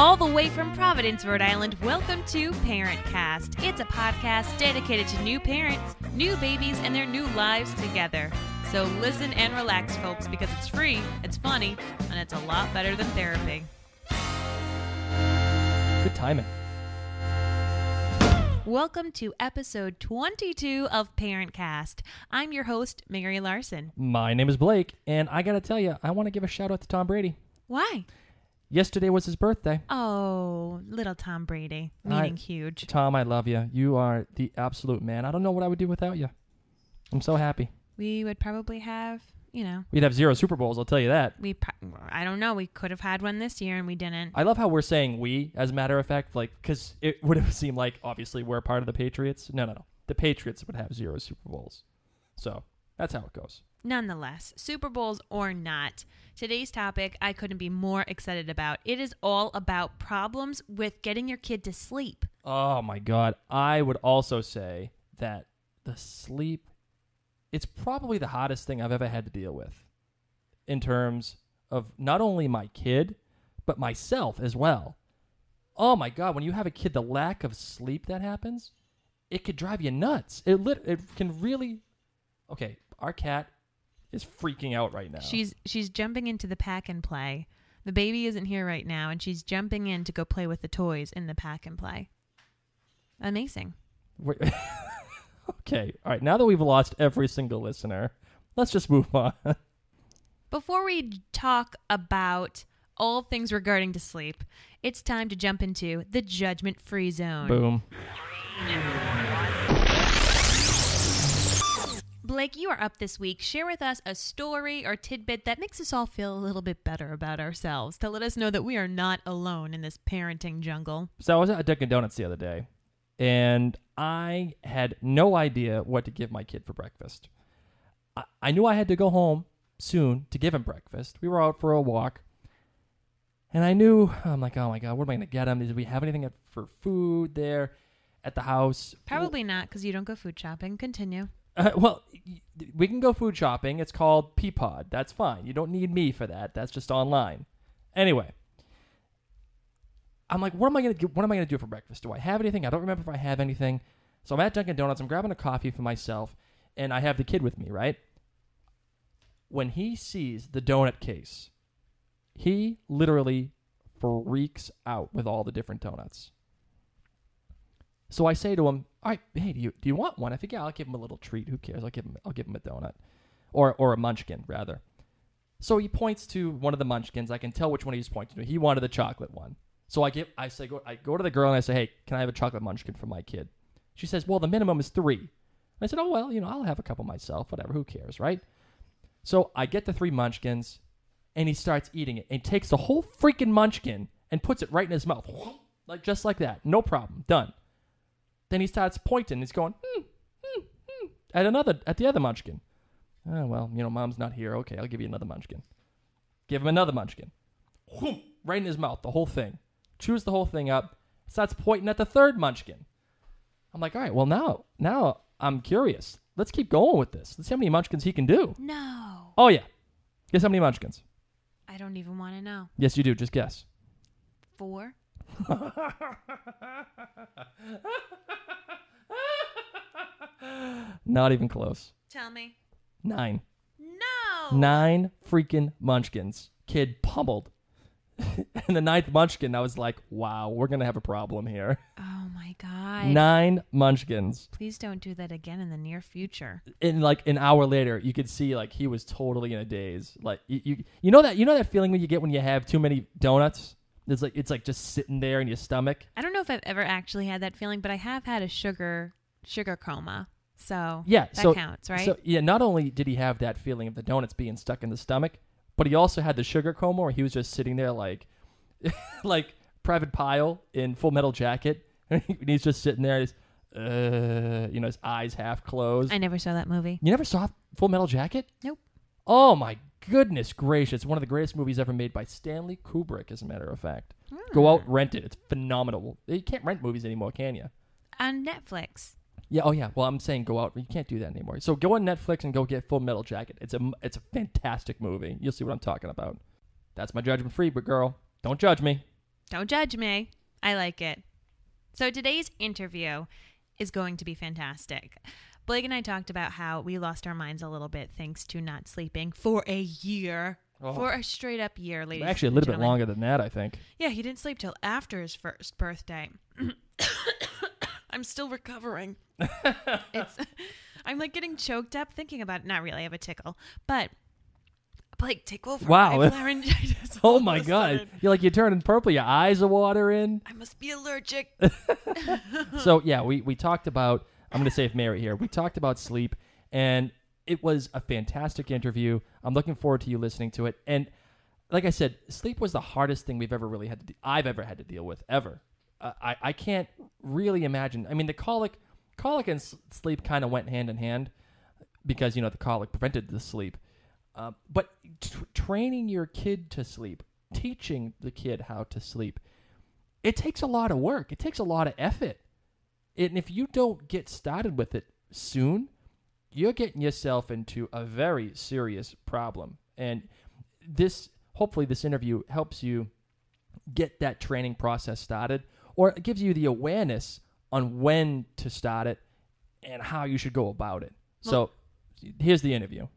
All the way from Providence, Rhode Island, welcome to ParentCast. It's a podcast dedicated to new parents, new babies, and their new lives together. So listen and relax, folks, because it's free, it's funny, and it's a lot better than therapy. Good timing. Welcome to episode 22 of ParentCast. I'm your host, Mary Larson. My name is Blake, and I gotta tell you, I want to give a shout out to Tom Brady. Why? Yesterday was his birthday. Oh, little Tom Brady, meaning huge. Tom, I love you. You are the absolute man. I don't know what I would do without you. I'm so happy. We would probably have, We'd have 0 Super Bowls, I'll tell you that. I don't know. We could have had one this year, and we didn't. I love how we're saying we, as a matter of fact, because it would have seemed like, obviously, we're part of the Patriots. No. The Patriots would have 0 Super Bowls. So, that's how it goes. Nonetheless, Super Bowls or not, today's topic I couldn't be more excited about. It is all about problems with getting your kid to sleep. Oh, my God. I would also say that the sleep, it's probably the hottest thing I've ever had to deal with in terms of not only my kid, but myself as well. Oh, my God. When you have a kid, the lack of sleep that happens, it could drive you nuts. It can really... Okay, our cat is freaking out right now. She's jumping into the pack and play. The baby isn't here right now, and she's jumping in to go play with the toys in the pack and play. Amazing. Wait. Okay, all right. Now that we've lost every single listener, let's just move on. Before we talk about all things regarding to sleep, it's time to jump into the judgment-free zone. Boom. Blake, you are up this week. Share with us a story or tidbit that makes us all feel a little bit better about ourselves, to let us know that we are not alone in this parenting jungle. So I was at Dunkin' Donuts the other day, and I had no idea what to give my kid for breakfast. I knew I had to go home soon to give him breakfast. We were out for a walk, and I'm like, oh my God, what am I going to get him? Did we have anything for food there at the house? Probably not, because you don't go food shopping. Continue. Well, we can go food shopping. It's called Peapod. That's fine. You don't need me for that. That's just online. Anyway, I'm like, what am I gonna do for breakfast? Do I have anything? I don't remember if I have anything. So I'm at Dunkin' Donuts. I'm grabbing a coffee for myself, and I have the kid with me, right? When he sees the donut case, he literally freaks out with all the different donuts. So I say to him, all right, hey, do you want one? I think, yeah, I'll give him a little treat. Who cares? I'll give him a donut. Or a munchkin, rather. So he points to one of the munchkins. I can tell which one he's pointing to. He wanted the chocolate one. So I go to the girl and I say, hey, can I have a chocolate munchkin for my kid? She says, well, the minimum is 3. I said, oh, well, I'll have a couple myself, whatever, who cares, right? So I get the 3 munchkins, and he starts eating it, and takes the whole freaking munchkin and puts it right in his mouth. Just like that. No problem. Done. Then he starts pointing. He's going, at the other munchkin. Oh, well, mom's not here. Okay, I'll give you another munchkin. Give him another munchkin. Right in his mouth, the whole thing. Chews the whole thing up. Starts pointing at the 3rd munchkin. I'm like, all right, well, now I'm curious. Let's keep going with this. Let's see how many munchkins he can do. No. Oh, yeah. Guess how many munchkins? I don't even want to know. Yes, you do. Just guess. 4. Not even close. Tell me. 9. No. 9 freaking munchkins. Kid pummeled. And the 9th munchkin, I was like, wow, we're going to have a problem here. Oh, my God. 9 munchkins. Please don't do that again in the near future. And an hour later, you could see he was totally in a daze. You know that feeling when you have too many donuts? It's like just sitting there in your stomach. I don't know if I've ever actually had that feeling, but I have had a sugar coma. So yeah, that counts, right? So yeah, not only did he have that feeling of the donuts being stuck in the stomach, but he also had the sugar coma where he was just sitting there like Private Pyle in Full Metal Jacket. And he's just sitting there, his eyes half closed. I never saw that movie. You never saw Full Metal Jacket? Nope. Oh my goodness gracious. One of the greatest movies ever made by Stanley Kubrick, as a matter of fact. Go out, rent it. It's phenomenal. You can't rent movies anymore, can you? On Netflix. Yeah. Oh, yeah. Well, I'm saying go out. You can't do that anymore. So go on Netflix and go get Full Metal Jacket. It's a fantastic movie. You'll see what I'm talking about. That's my judgment free, but girl, don't judge me. Don't judge me. I like it. So today's interview is going to be fantastic. Blake and I talked about how we lost our minds a little bit thanks to not sleeping for a year. Oh. For a straight up year, ladies. Actually, a little bit longer than that, I think. Yeah, he didn't sleep till after his first birthday. I'm still recovering. I'm like getting choked up thinking about it. Not really, I have a tickle. But Blake, take over. Wow. I have laryngitis. Oh my God. You're turning purple. Your eyes are watering. I must be allergic. So, yeah, we talked about, I'm going to save Mary here. We talked about sleep, and it was a fantastic interview. I'm looking forward to you listening to it. And like I said, sleep was the hardest thing I've ever had to deal with, ever. I can't really imagine. I mean, the colic and sleep kind of went hand in hand because, the colic prevented the sleep. But training your kid to sleep, teaching the kid how to sleep, it takes a lot of work. It takes a lot of effort. And if you don't get started with it soon, you're getting yourself into a very serious problem. And hopefully this interview helps you get that training process started, or it gives you the awareness on when to start it and how you should go about it. So here's the interview.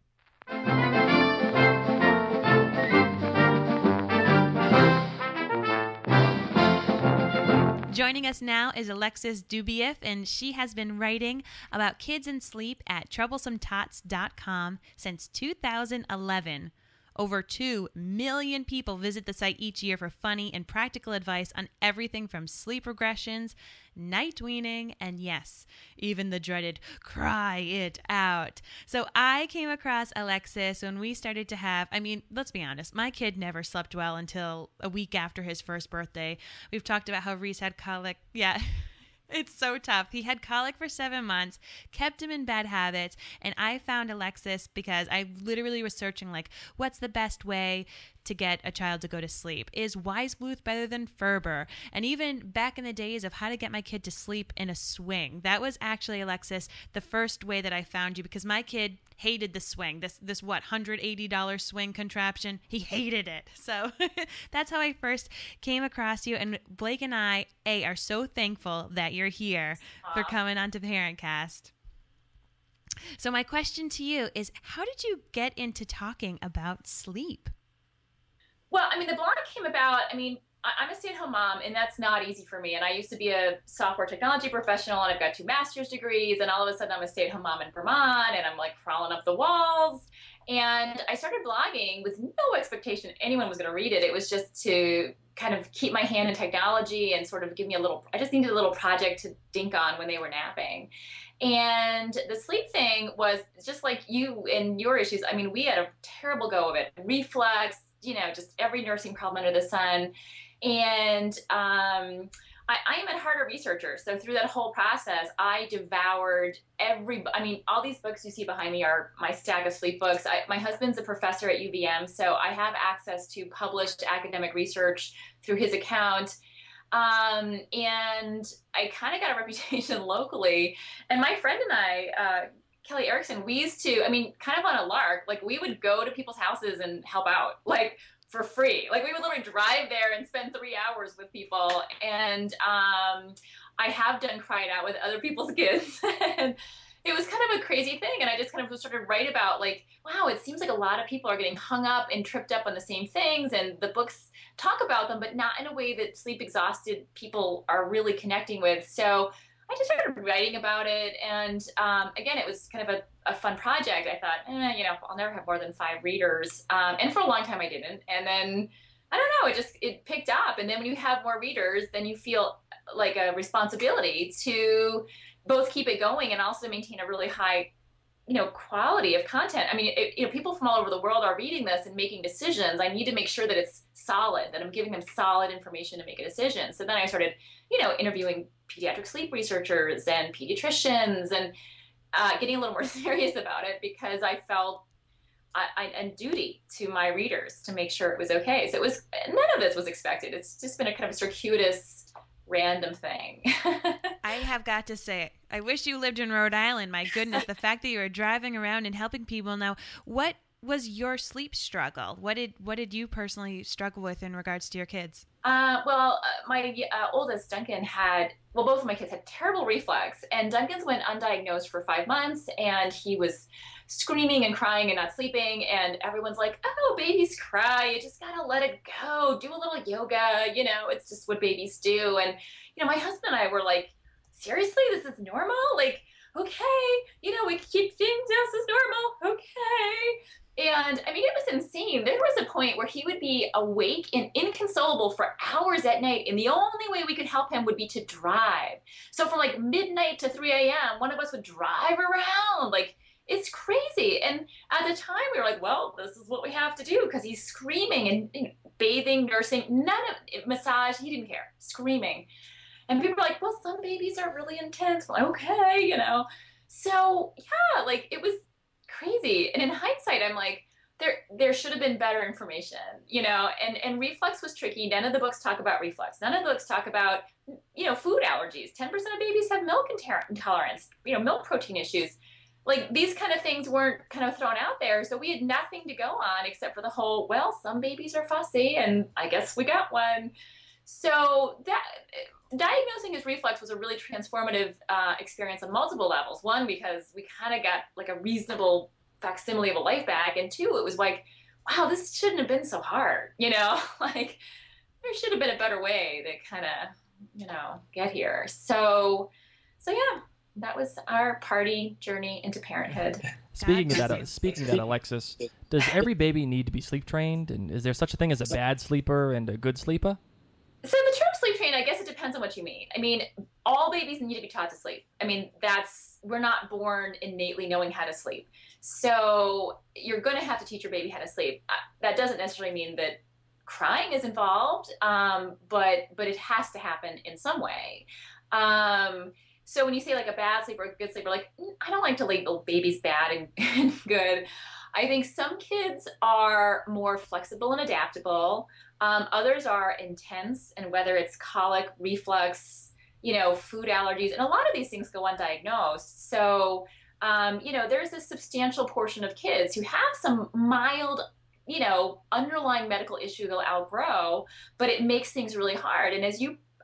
Joining us now is Alexis Dubief, and she has been writing about kids and sleep at TroublesomeTots.com since 2011. Over 2 million people visit the site each year for funny and practical advice on everything from sleep regressions, night weaning, and yes, even the dreaded cry it out. So I came across Alexis when we started to have, let's be honest, my kid never slept well until a week after his first birthday. We've talked about how Rhys had colic. Yeah. It's so tough. He had colic for 7 months, kept him in bad habits, and I found Alexis because I literally was searching, what's the best way to get a child to go to sleep? Is Weissbluth better than Ferber? And even back in the days of how to get my kid to sleep in a swing. That was actually, Alexis, the first way that I found you because my kid hated the swing. This $180 swing contraption. He hated it. So that's how I first came across you. And Blake and I, are so thankful that you're here for coming on to ParentCast. So my question to you is, how did you get into talking about sleep? Well, the blog came about, I'm a stay-at-home mom, and that's not easy for me. And I used to be a software technology professional, and I've got 2 master's degrees, and all of a sudden I'm a stay-at-home mom in Vermont, and I'm crawling up the walls. And I started blogging with no expectation anyone was going to read it. It was just to kind of keep my hand in technology and sort of give me I just needed a little project to dink on when they were napping. And the sleep thing was just like you and your issues. We had a terrible go of it. Reflux, just every nursing problem under the sun. And I am at heart a researcher. So through that whole process, I devoured all these books you see behind me are my stack of sleep books. My husband's a professor at UVM, so I have access to published academic research through his account. And I kind of got a reputation locally. And my friend and I, Kelly Erickson, we used to, kind of on a lark, we would go to people's houses and help out, for free. We would literally drive there and spend 3 hours with people. And I have done cry it out with other people's kids. And it was kind of a crazy thing. And I just kind of started to write about wow, it seems like a lot of people are getting hung up and tripped up on the same things. And the books talk about them, but not in a way that sleep exhausted people are really connecting with. So I just started writing about it. And again, it was kind of a fun project. I thought, I'll never have more than 5 readers. And for a long time I didn't. And then, I don't know, it picked up. And then when you have more readers, then you feel like a responsibility to both keep it going and also maintain a really high, quality of content. People from all over the world are reading this and making decisions. I need to make sure that it's solid, that I'm giving them solid information to make a decision. So then I started, interviewing pediatric sleep researchers and pediatricians and getting a little more serious about it because I felt a duty to my readers to make sure it was okay. So none of this was expected. It's just been a kind of circuitous, random thing. I have got to say, I wish you lived in Rhode Island. My goodness, the fact that you were driving around and helping people. Now, what was your sleep struggle? What did you personally struggle with in regards to your kids? My oldest, Duncan, both of my kids had terrible reflux, and Duncan's went undiagnosed for 5 months, and he was screaming and crying and not sleeping, and everyone's like, oh, babies cry, you just gotta let it go, do a little yoga, it's just what babies do. And, my husband and I were like, seriously, this is normal? Like, okay, we keep things just as normal, okay. And I mean, it was insane. There was a point where he would be awake and inconsolable for hours at night. And the only way we could help him would be to drive. So from like midnight to 3 a.m., one of us would drive around. Like, it's crazy. And at the time we were like, well, this is what we have to do because he's screaming and bathing, nursing, none of massage. He didn't care, screaming. And people were like, well, some babies are really intense. Well, okay, So yeah, like it was crazy. And in hindsight, I'm like, there should have been better information, and reflux was tricky. None of the books talk about reflux. None of the books talk about, food allergies. 10% of babies have milk intolerance, milk protein issues. Like these kind of things weren't kind of thrown out there. So we had nothing to go on except for the whole, well, some babies are fussy and I guess we got one. So that diagnosing his reflux was a really transformative experience on multiple levels. One, because we kind of got like a reasonable facsimile of a life back. And two, it was like, wow, this shouldn't have been so hard. Like there should have been a better way to kind of, get here. So yeah, that was our party journey into parenthood. Speaking of that, Alexis, does every baby need to be sleep trained? And is there such a thing as a bad sleeper and a good sleeper? So the term sleep trained, I guess it depends on what you mean. I mean, all babies need to be taught to sleep. I mean, we're not born innately knowing how to sleep. So you're going to have to teach your baby how to sleep. That doesn't necessarily mean that crying is involved, but it has to happen in some way. So when you say like a bad sleeper or a good sleeper, like I don't like to label babies bad and good. I think some kids are more flexible and adaptable. Others are intense, and whether it's colic, reflux, food allergies, and a lot of these things go undiagnosed. So, there's a substantial portion of kids who have some mild, underlying medical issue they'll outgrow, but it makes things really hard. And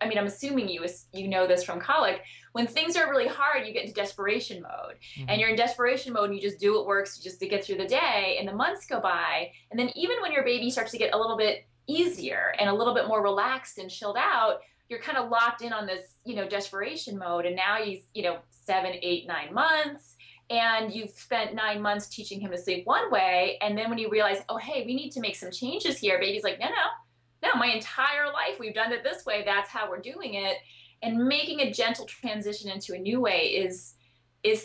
I'm assuming you know this from colic, when things are really hard, you get into desperation mode. Mm-hmm. And you're in desperation mode and you just do what works just to get through the day, and the months go by. And then even when your baby starts to get a little bit easier and a little bit more relaxed and chilled out, you're kind of locked in on this, desperation mode. And now he's, 7, 8, 9 months, and you've spent 9 months teaching him to sleep one way. And then when you realize, oh, hey, we need to make some changes here, baby's like, no, my entire life we've done it this way. That's how we're doing it. And making a gentle transition into a new way is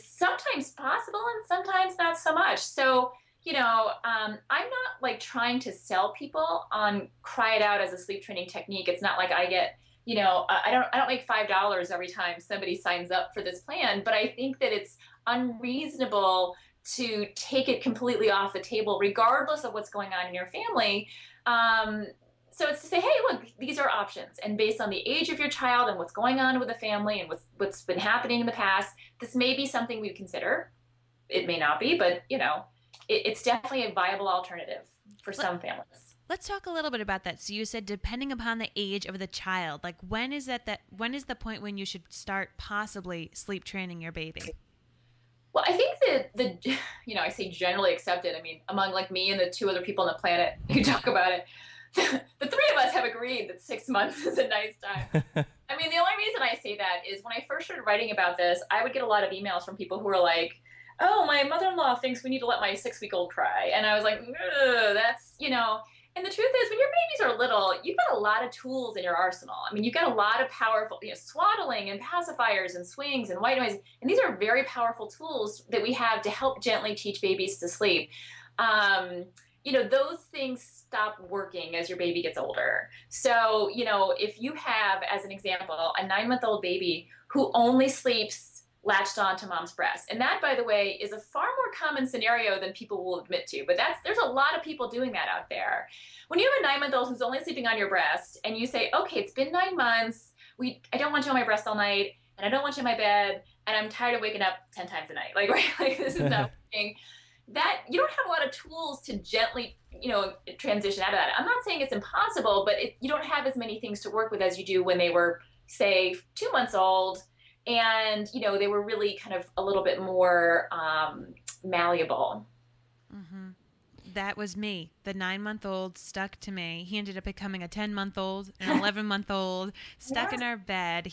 sometimes possible and sometimes not so much. So, I'm not like trying to sell people on cry it out as a sleep training technique. It's not like I get, I don't make $5 every time somebody signs up for this plan, but I think that it's unreasonable to take it completely off the table, regardless of what's going on in your family. So it's to say, hey, look, these are options. And based on the age of your child and what's going on with the family and what's been happening in the past, this may be something we'd consider. It may not be, but, it's definitely a viable alternative for some families. Let's talk a little bit about that. So you said depending upon the age of the child, like when is when is the point when you should start possibly sleep training your baby? Well, I think that I say generally accepted. I mean, among like me and the 2 other people on the planet who talk about it, the 3 of us have agreed that 6 months is a nice time. I mean, the only reason I say that is when I first started writing about this, I would get a lot of emails from people who were like, oh, my mother-in-law thinks we need to let my 6-week-old cry. And I was like, that's, and the truth is when your babies are little, you've got a lot of tools in your arsenal. I mean, you've got a lot of powerful, swaddling and pacifiers and swings and white noise. And these are very powerful tools that we have to help gently teach babies to sleep. Those things stop working as your baby gets older. So, if you have, as an example, a 9-month-old baby who only sleeps latched on to mom's breast. And that, by the way, is a far more common scenario than people will admit to. But there's a lot of people doing that out there. When you have a 9-month-old who's only sleeping on your breast and you say, okay, it's been 9 months. I don't want you on my breast all night, and I don't want you in my bed, and I'm tired of waking up 10 times a night. Like this is not working. that you don't have a lot of tools to gently, transition out of that. I'm not saying it's impossible, but you don't have as many things to work with as you do when they were, say, 2 months old, and they were really kind of a little bit more malleable. Mm-hmm. That was me. The 9-month-old stuck to me. He ended up becoming a 10-month-old, an 11-month-old, stuck in our bed.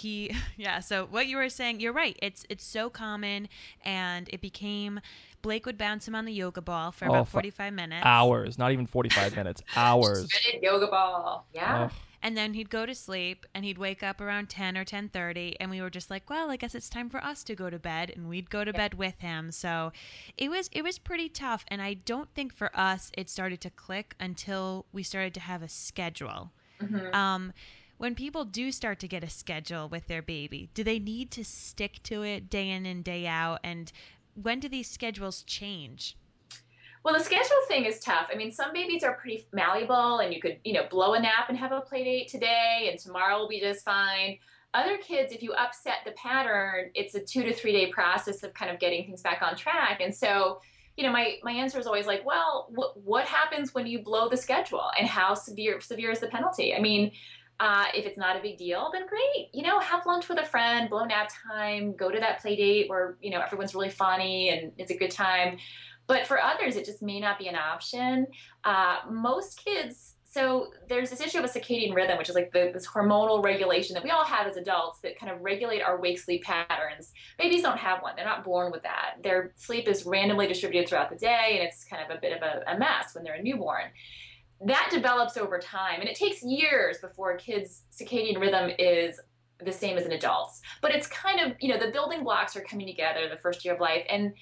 So what you were saying, you're right. It's so common, and it became, Blake would bounce him on the yoga ball for about 45 minutes. Hours, not even 45 minutes, hours. Yoga ball, yeah. Oh. And then he'd go to sleep, and he'd wake up around 10 or 10:30, and we were just like, well, I guess it's time for us to go to bed, and we'd go to bed with him. So it was pretty tough, and I don't think for us it started to click until we started to have a schedule. Mm-hmm. When people do start to get a schedule with their baby, do they need to stick to it day in and day out? And when do these schedules change? Well, the schedule thing is tough. I mean, some babies are pretty malleable, and you could, blow a nap and have a play date today, and tomorrow will be just fine. Other kids, if you upset the pattern, it's a 2 to 3 day process of kind of getting things back on track. And so, my answer is always like, well, what happens when you blow the schedule, and how severe is the penalty? I mean, if it's not a big deal, then great. Have lunch with a friend, blow nap time, go to that play date where, everyone's really funny and it's a good time. But for others, it just may not be an option. Most kids, so there's this issue of a circadian rhythm, which is like this hormonal regulation that we all have as adults that kind of regulate our wake-sleep patterns. Babies don't have one. They're not born with that. Their sleep is randomly distributed throughout the day, and it's kind of a bit of a mess when they're a newborn. That develops over time, and it takes years before a kid's circadian rhythm is the same as an adult's. But it's kind of, the building blocks are coming together the first year of life, and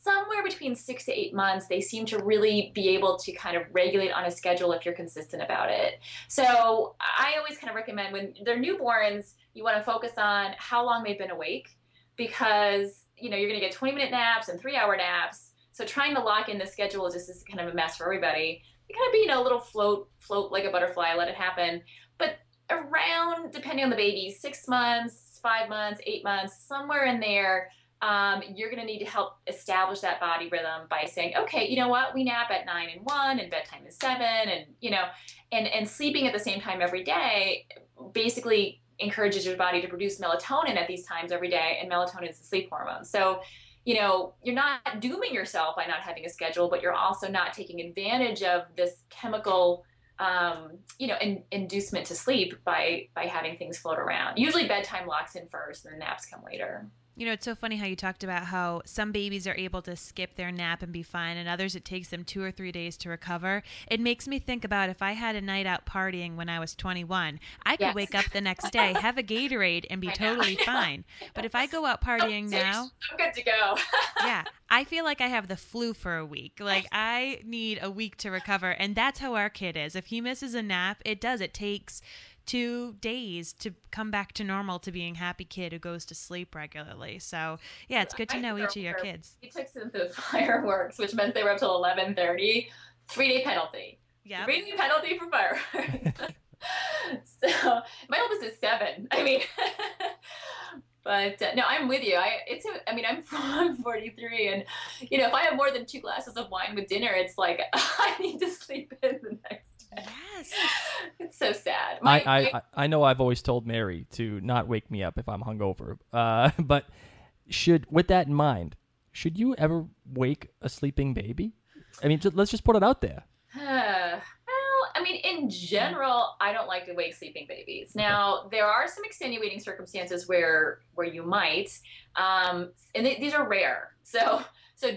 somewhere between 6 to 8 months, they seem to really be able to kind of regulate on a schedule if you're consistent about it. So I always kind of recommend when they're newborns, you want to focus on how long they've been awake, because, you're going to get 20-minute naps and 3-hour naps. So trying to lock in the schedule is just kind of a mess for everybody. You kind of be, a little float like a butterfly, let it happen. But around, depending on the baby, 6 months, 5 months, 8 months, somewhere in there, you're going to need to help establish that body rhythm by saying, okay, you know what, we nap at 9 and 1, and bedtime is 7, and and sleeping at the same time every day basically encourages your body to produce melatonin at these times every day, and melatonin is the sleep hormone. So, you're not dooming yourself by not having a schedule, but you're also not taking advantage of this chemical, inducement to sleep by having things float around. Usually bedtime locks in first, and then naps come later. It's so funny how you talked about how some babies are able to skip their nap and be fine, and others it takes them 2 or 3 days to recover. It makes me think about if I had a night out partying when I was 21, I could wake up the next day, have a Gatorade, and be totally fine. But if I go out partying now, I'm good to go. yeah, I feel like I have the flu for a week. Like, I need a week to recover, and that's how our kid is. If he misses a nap, it takes 2 days to come back to normal, to being a happy kid who goes to sleep regularly. So yeah, it's good to know each of your kids. We took them to fireworks, which meant they were up till 11:30. 3-day penalty. Yeah. 3-day penalty for fireworks. So my oldest is 7. I mean, but no, I'm with you. I'm 43, and if I have more than 2 glasses of wine with dinner, it's like I need to sleep in the next. Yes. It's so sad. I know I've always told Mary to not wake me up if I'm hungover. But with that in mind, should you ever wake a sleeping baby? I mean, let's just put it out there. Well, I mean, in general, I don't like to wake sleeping babies. Now, there are some extenuating circumstances where you might, and these are rare. So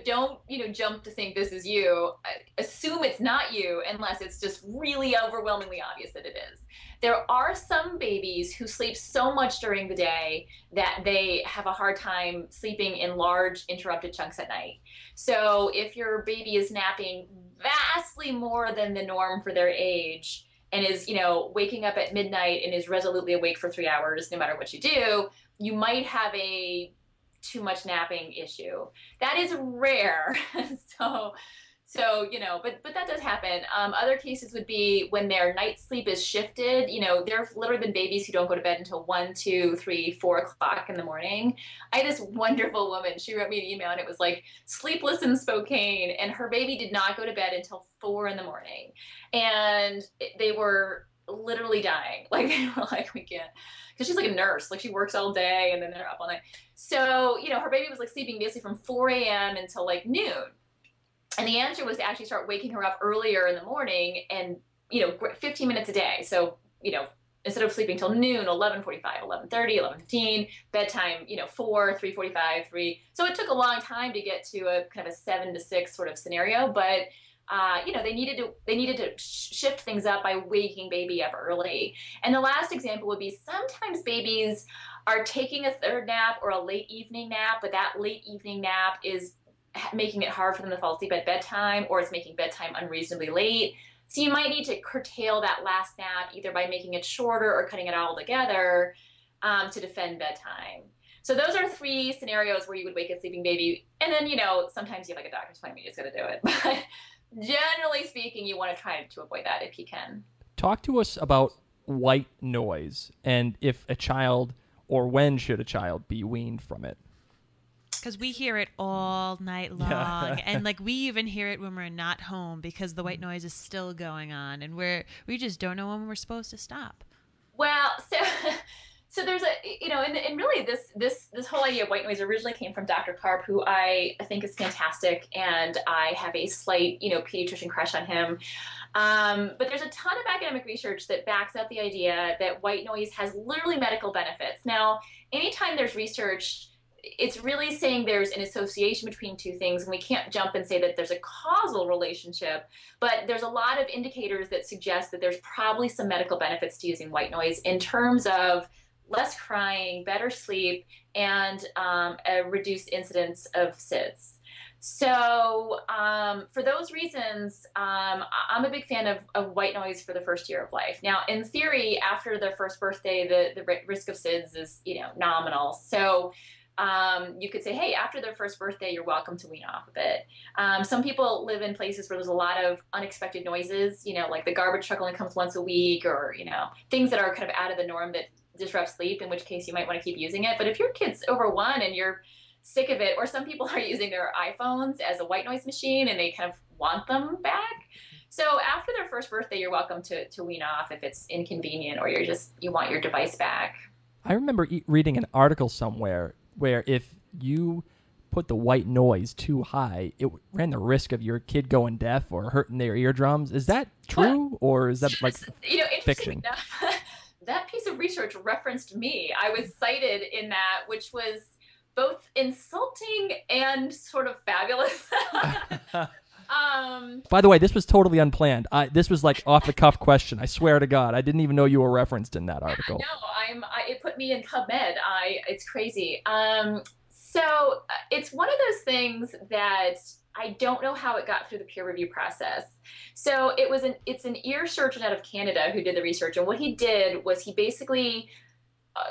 don't, jump to think this is you. Assume it's not you unless it's just really overwhelmingly obvious that it is. There are some babies who sleep so much during the day that they have a hard time sleeping in large interrupted chunks at night. So if your baby is napping vastly more than the norm for their age and is, waking up at midnight and is resolutely awake for 3 hours no matter what you do, you might have a too much napping issue. That is rare. So, but that does happen. Other cases would be when their night sleep is shifted. There have literally been babies who don't go to bed until 1, 2, 3, 4 o'clock in the morning. I had this wonderful woman. She wrote me an email and it was like, sleepless in Spokane. And her baby did not go to bed until 4 in the morning. And they were literally dying. Like, they were like, we can't. Because she's like a nurse. Like, she works all day and then they're up all night. So, her baby was like sleeping basically from 4 a.m. until like noon. And the answer was to actually start waking her up earlier in the morning and, 15 minutes a day. So, instead of sleeping till noon, 11:45, 11:30, 11:15, bedtime, 4, 3:45, 3. So it took a long time to get to a kind of a 7 to 6 sort of scenario. But, they needed to shift things up by waking baby up early. And the last example would be sometimes babies are taking a third nap or a late evening nap, but that late evening nap is making it hard for them to fall asleep at bedtime, or it's making bedtime unreasonably late. So you might need to curtail that last nap either by making it shorter or cutting it all together to defend bedtime. So those are 3 scenarios where you would wake a sleeping baby. And then, sometimes you have like a doctor's appointment, you just got to do it. But generally speaking, you want to try to avoid that if you can. Talk to us about white noise and if a child, or when should a child be weaned from it? Because we hear it all night long, and like we even hear it when we're not home because the white noise is still going on, and we just don't know when we're supposed to stop. Well, so there's and really this whole idea of white noise originally came from Dr. Karp, who I think is fantastic, and I have a slight pediatrician crush on him. But there's a ton of academic research that backs up the idea that white noise has literally medical benefits. Now, anytime there's research, it's really saying there's an association between 2 things, and we can't jump and say that there's a causal relationship, but there's a lot of indicators that suggest that there's probably some medical benefits to using white noise in terms of less crying, better sleep, and a reduced incidence of SIDS. So for those reasons, I'm a big fan of white noise for the first year of life. Now, in theory, after their first birthday, the risk of SIDS is nominal. So you could say, hey, after their first birthday, you're welcome to wean off of it. Some people live in places where there's a lot of unexpected noises, like the garbage truck only comes once a week, or, things that are kind of out of the norm that disrupt sleep, in which case you might want to keep using it. But if your kid's over 1 and you're sick of it, or some people are using their iPhones as a white noise machine and they kind of want them back. So after their first birthday, you're welcome to wean off if it's inconvenient or you want your device back. I remember reading an article somewhere where if you put the white noise too high, it ran the risk of your kid going deaf or hurting their eardrums. Is that true, or is that like fiction? Enough, that piece of research referenced me. I was cited in that, which was both insulting and sort of fabulous. By the way, this was totally unplanned. This was like off the cuff question. I swear to God, I didn't even know you were referenced in that article. No, it put me in PubMed. It's crazy. So it's one of those things that I don't know how it got through the peer review process. So it's an ear surgeon out of Canada who did the research, and what he did was he basically.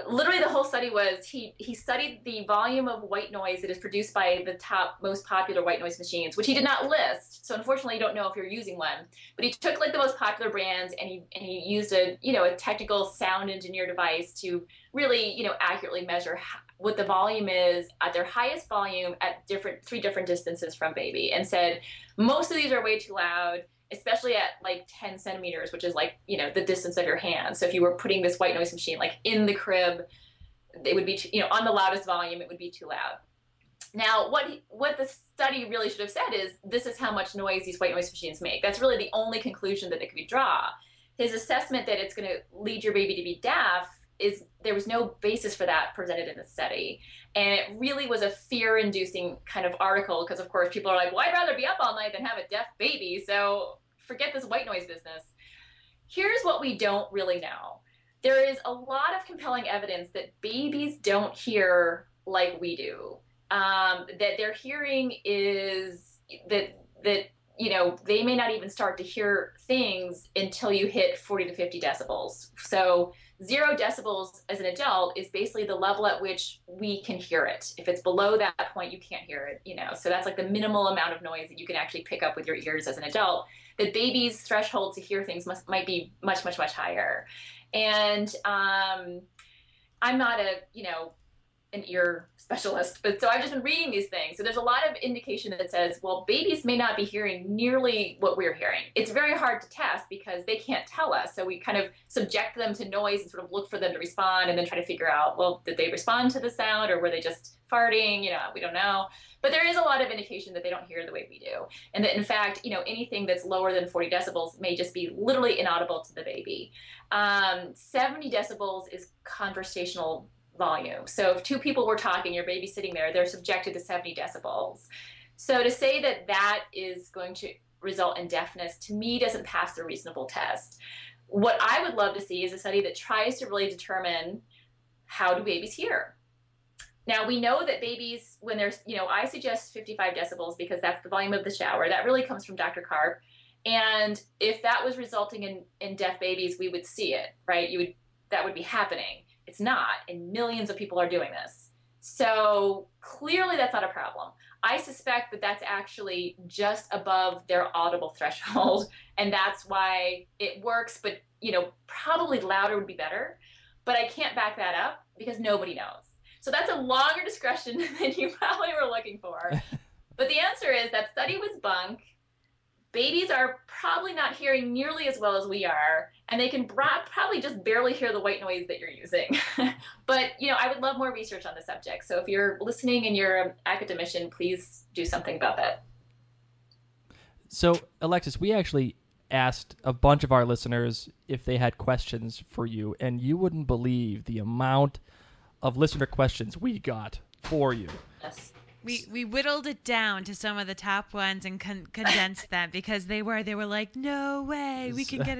Literally, the whole study was he studied the volume of white noise that is produced by the top most popular white noise machines, which he did not list. So unfortunately, you don't know if you're using one. But he took like the most popular brands, and he used a technical sound engineer device to really accurately measure what the volume is at their highest volume at 3 different distances from baby, and said most of these are way too loud, especially at like 10 centimeters, which is like, the distance of your hand. So if you were putting this white noise machine like in the crib, it would be, on the loudest volume, it would be too loud. Now, what the study really should have said is, this is how much noise these white noise machines make. That's really the only conclusion that they could draw. His assessment that it's going to lead your baby to be deaf there was no basis for that presented in the study. And it really was a fear-inducing kind of article, because of course people are like, well, I'd rather be up all night than have a deaf baby, so forget this white noise business. Here's what we don't really know. There is a lot of compelling evidence that babies don't hear like we do. That their hearing is that they may not even start to hear things until you hit 40 to 50 decibels. So 0 decibels as an adult is basically the level at which we can hear it. If it's below that point, you can't hear it, So that's like the minimal amount of noise that you can actually pick up with your ears as an adult. The baby's threshold to hear things might be much, much, much higher. And I'm not an ear specialist, but so I've just been reading these things. So there's a lot of indication that says, well, babies may not be hearing nearly what we're hearing. It's very hard to test because they can't tell us. So we kind of subject them to noise and sort of look for them to respond and then try to figure out, well, did they respond to the sound or were they just farting? We don't know. But there is a lot of indication that they don't hear the way we do. And that in fact, anything that's lower than 40 decibels may just be literally inaudible to the baby. 70 decibels is conversational volume. So if 2 people were talking, your baby's sitting there, they're subjected to 70 decibels. So to say that is going to result in deafness, to me, doesn't pass the reasonable test. What I would love to see is a study that tries to really determine how do babies hear. Now, we know that babies, when there's, I suggest 55 decibels because that's the volume of the shower. That really comes from Dr. Karp. And if that was resulting in deaf babies, we would see it, right? That would be happening. It's not, and millions of people are doing this. So clearly that's not a problem. I suspect that that's actually just above their audible threshold, and that's why it works, but probably louder would be better. But I can't back that up because nobody knows. So that's a longer discussion than you probably were looking for. But the answer is that study was bunk. Babies are probably not hearing nearly as well as we are, and they can probably just barely hear the white noise that you're using. But, I would love more research on the subject. So if you're listening and you're an academician, please do something about that. So, Alexis, we actually asked a bunch of our listeners if they had questions for you, and you wouldn't believe the amount of listener questions we got for you. Yes. We whittled it down to some of the top ones and condensed them because they were like, no way, we can get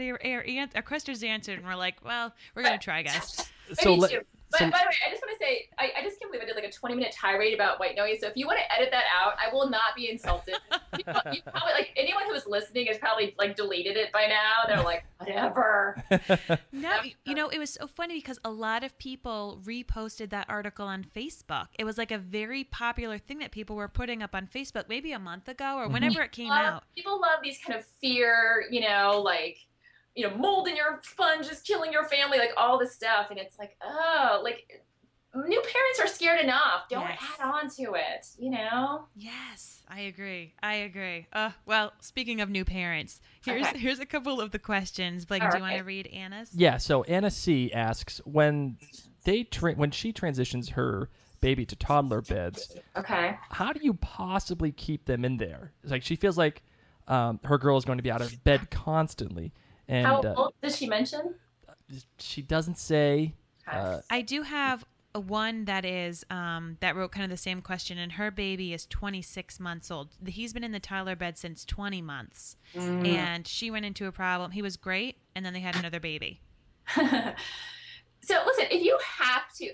our questions answered, and we're like, well, we're gonna try, guys. But by the way, I just want to say, I just can't believe I did like a 20-minute tirade about white noise. So if you want to edit that out, I will not be insulted. You probably, like, anyone who was listening has probably like deleted it by now. They're like, whatever. No, it was so funny because a lot of people reposted that article on Facebook. It was like a very popular thing that people were putting up on Facebook maybe a month ago or whenever it came out. People love these kind of fear, mold in your sponge is killing your family, like all this stuff. And it's like, oh, like new parents are scared enough. Don't add on to it, Yes, I agree. Well, speaking of new parents, here's a couple of the questions. Blake, do you want to read Anna's? Yeah, so Anna C. asks, when she transitions her baby to toddler beds, how do you possibly keep them in there? It's like she feels like her girl is going to be out of bed constantly. And, how old does she mention? She doesn't say. I do have one that is that wrote kind of the same question, and her baby is 26 months old. He's been in the toddler bed since 20 months, and she went into a problem. He was great, and then they had another baby. So listen, if you have to,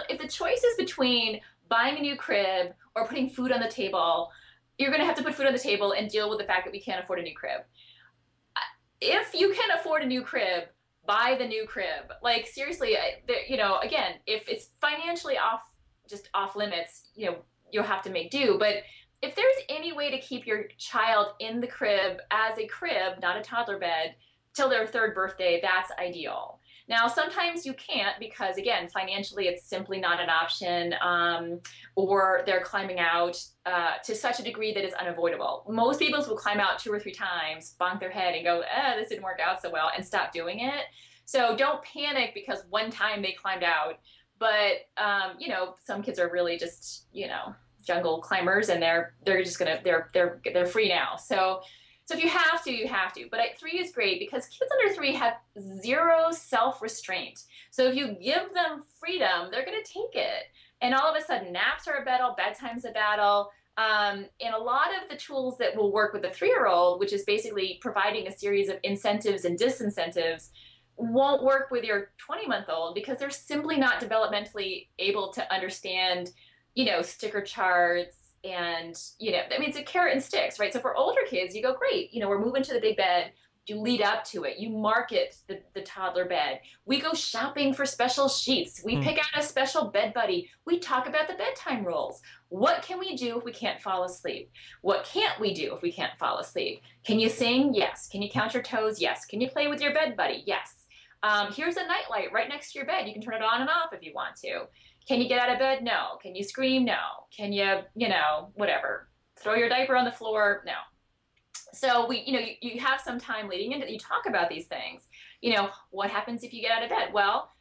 if the choice is between buying a new crib or putting food on the table, you're going to have to put food on the table and deal with the fact that we can't afford a new crib. If you can afford a new crib, buy the new crib. Like, seriously, again, if it's financially off limits, you'll have to make do. But if there's any way to keep your child in the crib as a crib, not a toddler bed, till their 3rd birthday, that's ideal. Now, sometimes you can't because, again, financially it's simply not an option, or they're climbing out to such a degree that it's unavoidable. Most people will climb out 2 or 3 times, bonk their head and go, this didn't work out so well, and stop doing it. So don't panic because one time they climbed out. But, some kids are really just, jungle climbers, and they're just they're free now. So if you have to, you have to. But 3 is great because kids under 3 have 0 self-restraint. So if you give them freedom, they're going to take it. And all of a sudden, naps are a battle, bedtime's a battle. And a lot of the tools that will work with a 3-year-old, which is basically providing a series of incentives and disincentives, won't work with your 20-month-old because they're simply not developmentally able to understand, sticker charts, And, I mean, it's a carrot and sticks, right? So for older kids, you go, great, we're moving to the big bed. You lead up to it. You market the toddler bed. We go shopping for special sheets. We pick out a special bed buddy. We talk about the bedtime rules. What can we do if we can't fall asleep? What can't we do if we can't fall asleep? Can you sing? Yes. Can you count your toes? Yes. Can you play with your bed buddy? Yes. Here's a nightlight right next to your bed. You can turn it on and off if you want to. Can you get out of bed? No. Can you scream? No. Can you, whatever, throw your diaper on the floor? No. So you have some time leading into, you talk about these things. What happens if you get out of bed? Well,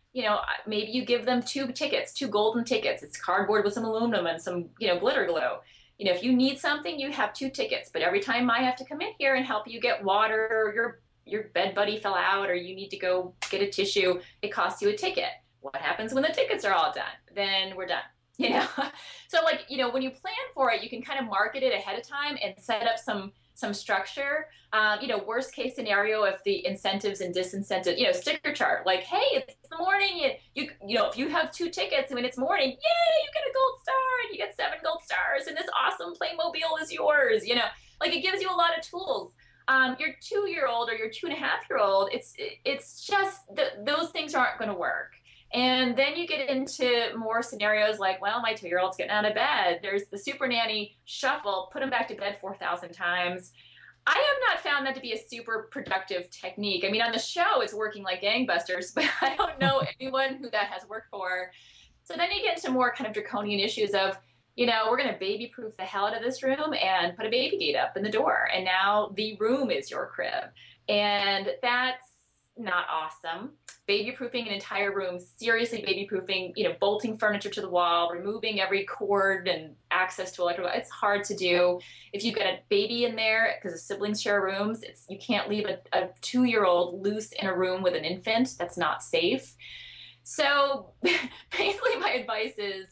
maybe you give them 2 tickets, 2 golden tickets. It's cardboard with some aluminum and some, glitter glue. If you need something, you have 2 tickets. But every time I have to come in here and help you get water, or your bed buddy fell out, or you need to go get a tissue, it costs you a ticket. What happens when the tickets are all done? Then we're done. So when you plan for it, you can kind of market it ahead of time and set up some structure. Worst case scenario, if the incentives and disincentives, sticker chart, like, hey, it's the morning, if you have 2 tickets when it's morning, yay, you get a gold star, and you get 7 gold stars, and this awesome Playmobil is yours. It gives you a lot of tools. Your 2-year-old or your 2.5-year-old, it's just those things aren't going to work. And then you get into more scenarios like, well, my 2-year-old's getting out of bed. There's the super nanny shuffle, put them back to bed 4,000 times. I have not found that to be a super productive technique. I mean, on the show, it's working like gangbusters, but I don't know anyone who that has worked for. So then you get into more kind of draconian issues of, we're going to baby-proof the hell out of this room and put a baby gate up in the door. And now the room is your crib. And that's not awesome. Baby-proofing an entire room, seriously baby-proofing, bolting furniture to the wall, removing every cord and access to electrical, it's hard to do. If you've got a baby in there, because the siblings share rooms, you can't leave a 2-year-old loose in a room with an infant. That's not safe. So basically my advice is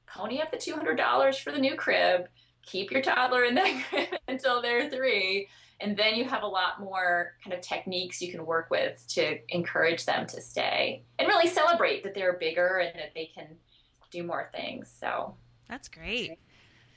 pony up the $200 for the new crib, keep your toddler in that crib until they're 3, and then you have a lot more kind of techniques you can work with to encourage them to stay and really celebrate that they're bigger and that they can do more things. So that's great.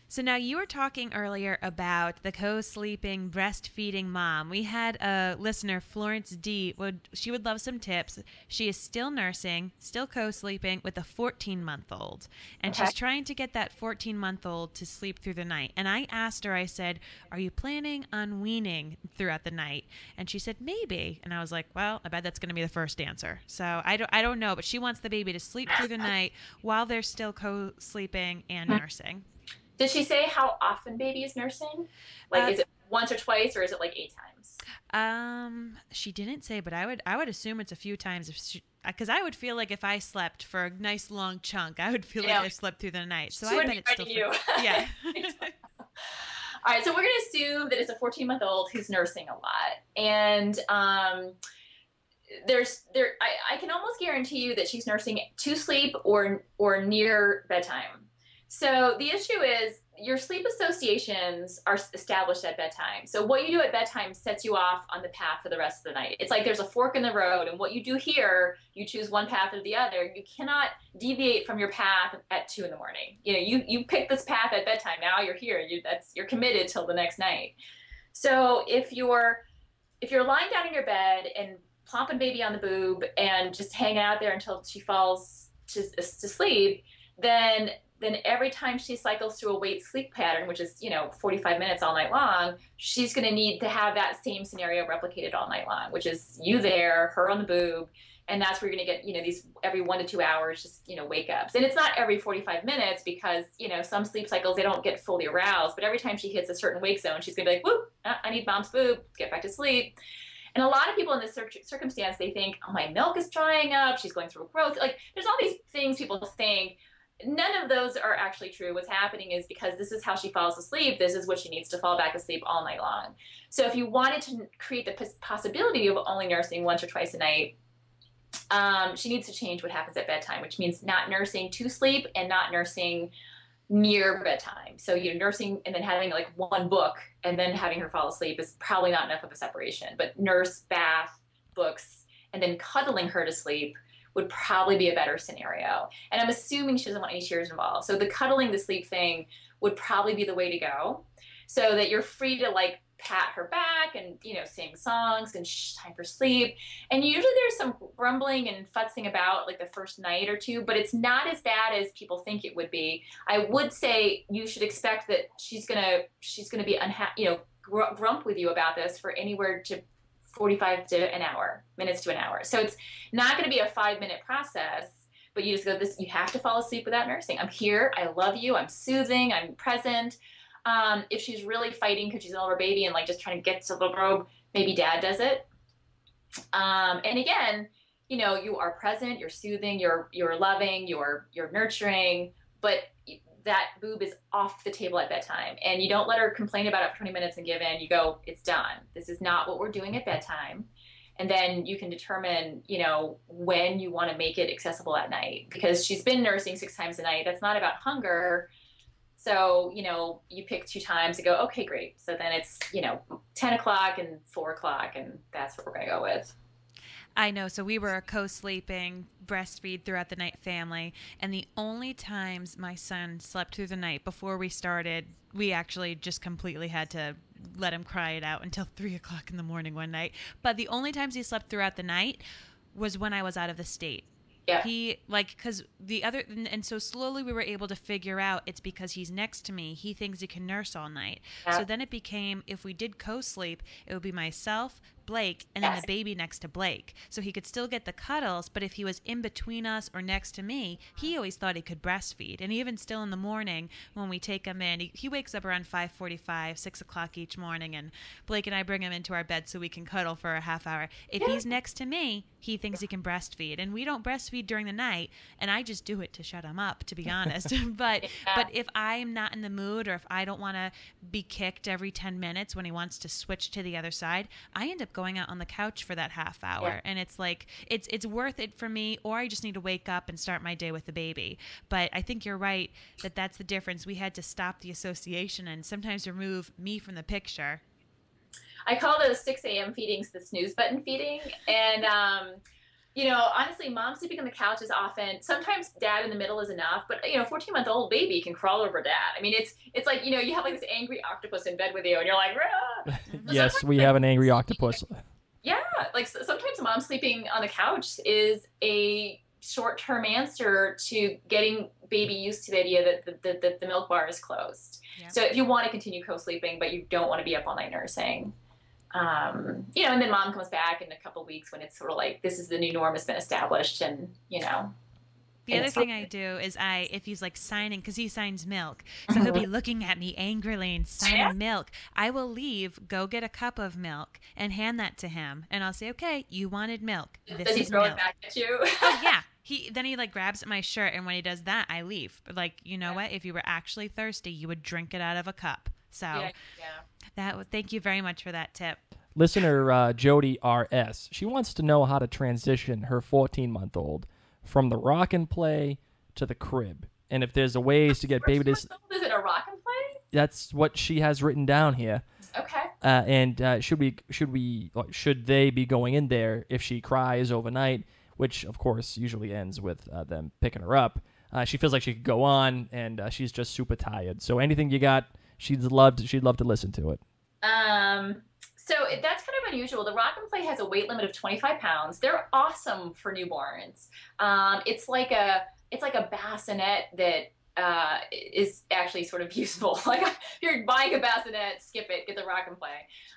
So now you were talking earlier about the co-sleeping, breastfeeding mom. We had a listener, Florence D. She would love some tips. She is still nursing, still co-sleeping with a 14-month-old. And she's trying to get that 14-month-old to sleep through the night. And I asked her, I said, are you planning on weaning throughout the night? And she said, maybe. And I was like, well, I bet that's going to be the first answer. So I don't know, but she wants the baby to sleep through the night while they're still co-sleeping and nursing. Did she say how often baby is nursing? Is it once or twice, or is it like 8 times? She didn't say, but I would assume it's a few times. Because I would feel like if I slept for a nice long chunk, I would feel like I slept through the night. So I bet it's still you. Yeah. All right, so we're going to assume that it's a 14-month-old who's nursing a lot, and I can almost guarantee you that she's nursing to sleep or near bedtime. So the issue is your sleep associations are established at bedtime. So what you do at bedtime sets you off on the path for the rest of the night. It's like there's a fork in the road, and what you do here, you choose one path or the other. You cannot deviate from your path at 2 a.m. You pick this path at bedtime. Now you're here. You're committed till the next night. So if you're lying down in your bed and plopping baby on the boob and just hanging out there until she falls to sleep, then every time she cycles through a wait sleep pattern, which is 45 minutes all night long, she's going to need to have that same scenario replicated all night long, which is you there, her on the boob, and that's where you're going to get these every 1 to 2 hours just wake ups. And it's not every 45 minutes because some sleep cycles they don't get fully aroused, but every time she hits a certain wake zone, she's going to be like, whoop, I need mom's boob, get back to sleep. And a lot of people in this circumstance, they think, oh, my milk is drying up, she's going through growth. Like, there's all these things people think. None of those are actually true. What's happening is because this is how she falls asleep, this is what she needs to fall back asleep all night long. So if you wanted to create the possibility of only nursing once or twice a night, she needs to change what happens at bedtime, which means not nursing to sleep and not nursing near bedtime. So nursing and then having like one book and then having her fall asleep is probably not enough of a separation. But nurse, bath, books, and then cuddling her to sleep would probably be a better scenario. And I'm assuming she doesn't want any tears involved. So the cuddling to sleep thing would probably be the way to go, so that you're free to like pat her back and, you know, sing songs and time for sleep. And usually there's some grumbling and futzing about like the first night or two, but it's not as bad as people think it would be. I would say you should expect that she's gonna be unhappy, you know, grump with you about this for anywhere to 45 to an hour, minutes to an hour. So it's not going to be a 5-minute process, but you just go, you have to fall asleep without nursing. I'm here. I love you. I'm soothing. I'm present. If she's really fighting because she's an older baby and like just trying to get to the robe, maybe dad does it. And again, you know, you are present, you're soothing, you're loving, you're nurturing, but that boob is off the table at bedtime. And you don't let her complain about it for 20 minutes and give in. You go, it's done. This is not what we're doing at bedtime. And then you can determine, you know, when you want to make it accessible at night, because she's been nursing 6 times a night. That's not about hunger. So, you know, you pick 2 times and go, okay, great. So then it's, you know, 10 o'clock and 4 o'clock, and that's what we're going to go with. I know. So we were a co-sleeping, breastfeed throughout the night family. And the only times my son slept through the night before we started, we actually just completely had to let him cry it out until 3 o'clock in the morning one night. But the only times he slept throughout the night was when I was out of the state. Yeah. He, like, because the other, and so slowly we were able to figure out it's because he's next to me. He thinks he can nurse all night. Yeah. So then it became, if we did co-sleep, it would be myself, Blake, and then the baby next to Blake. So he could still get the cuddles, but if he was in between us or next to me, he always thought he could breastfeed. And even still in the morning when we take him in, he wakes up around 5:45, 6 o'clock each morning, and Blake and I bring him into our bed so we can cuddle for a half hour. If he's next to me, he thinks he can breastfeed. And we don't breastfeed during the night, and I just do it to shut him up, to be honest. But if I'm not in the mood, or if I don't want to be kicked every 10 minutes when he wants to switch to the other side, I end up going out on the couch for that half hour. Yeah. And it's like, it's worth it for me, or I just need to wake up and start my day with the baby. But I think you're right that that's the difference. We had to stop the association and sometimes remove me from the picture. I call those 6 a.m. feedings the snooze button feeding. And, you know, honestly, mom sleeping on the couch is often, sometimes dad in the middle is enough, but, you know, 14-month-old baby can crawl over dad. I mean, it's like, you know, you have like this angry octopus in bed with you and you're like, rah! Yes, we have an angry octopus. Yeah, like sometimes mom sleeping on the couch is a short-term answer to getting baby used to the idea that the milk bar is closed. Yeah. So if you want to continue co-sleeping, but you don't want to be up all night nursing, you know, and then mom comes back in a couple of weeks when it's sort of like, this is the new norm has been established, and, you know. The other thing I do is if he's like signing, because he signs milk, so he'll be looking at me angrily and signing milk. I will leave, go get a cup of milk, and hand that to him. And I'll say, okay, you wanted milk. This Does he is throw milk. it back at you? Oh, yeah. Then he like grabs at my shirt, and when he does that, I leave. But like, you know what? If you were actually thirsty, you would drink it out of a cup. So thank you very much for that tip. Listener Jody R.S., she wants to know how to transition her 14-month-old from the rock and play to the crib, and if there's a ways to get baby to. Is it a rock and play? That's what she has written down here. Okay. And should they be going in there if she cries overnight, which of course usually ends with them picking her up. She feels like she could go on, and she's just super tired. So anything you got, she'd love to listen to it. So that's kind of unusual. The rock and play has a weight limit of 25 pounds. They're awesome for newborns. It's like a bassinet that is actually sort of useful. Like if you're buying a bassinet, skip it, get the rock and play.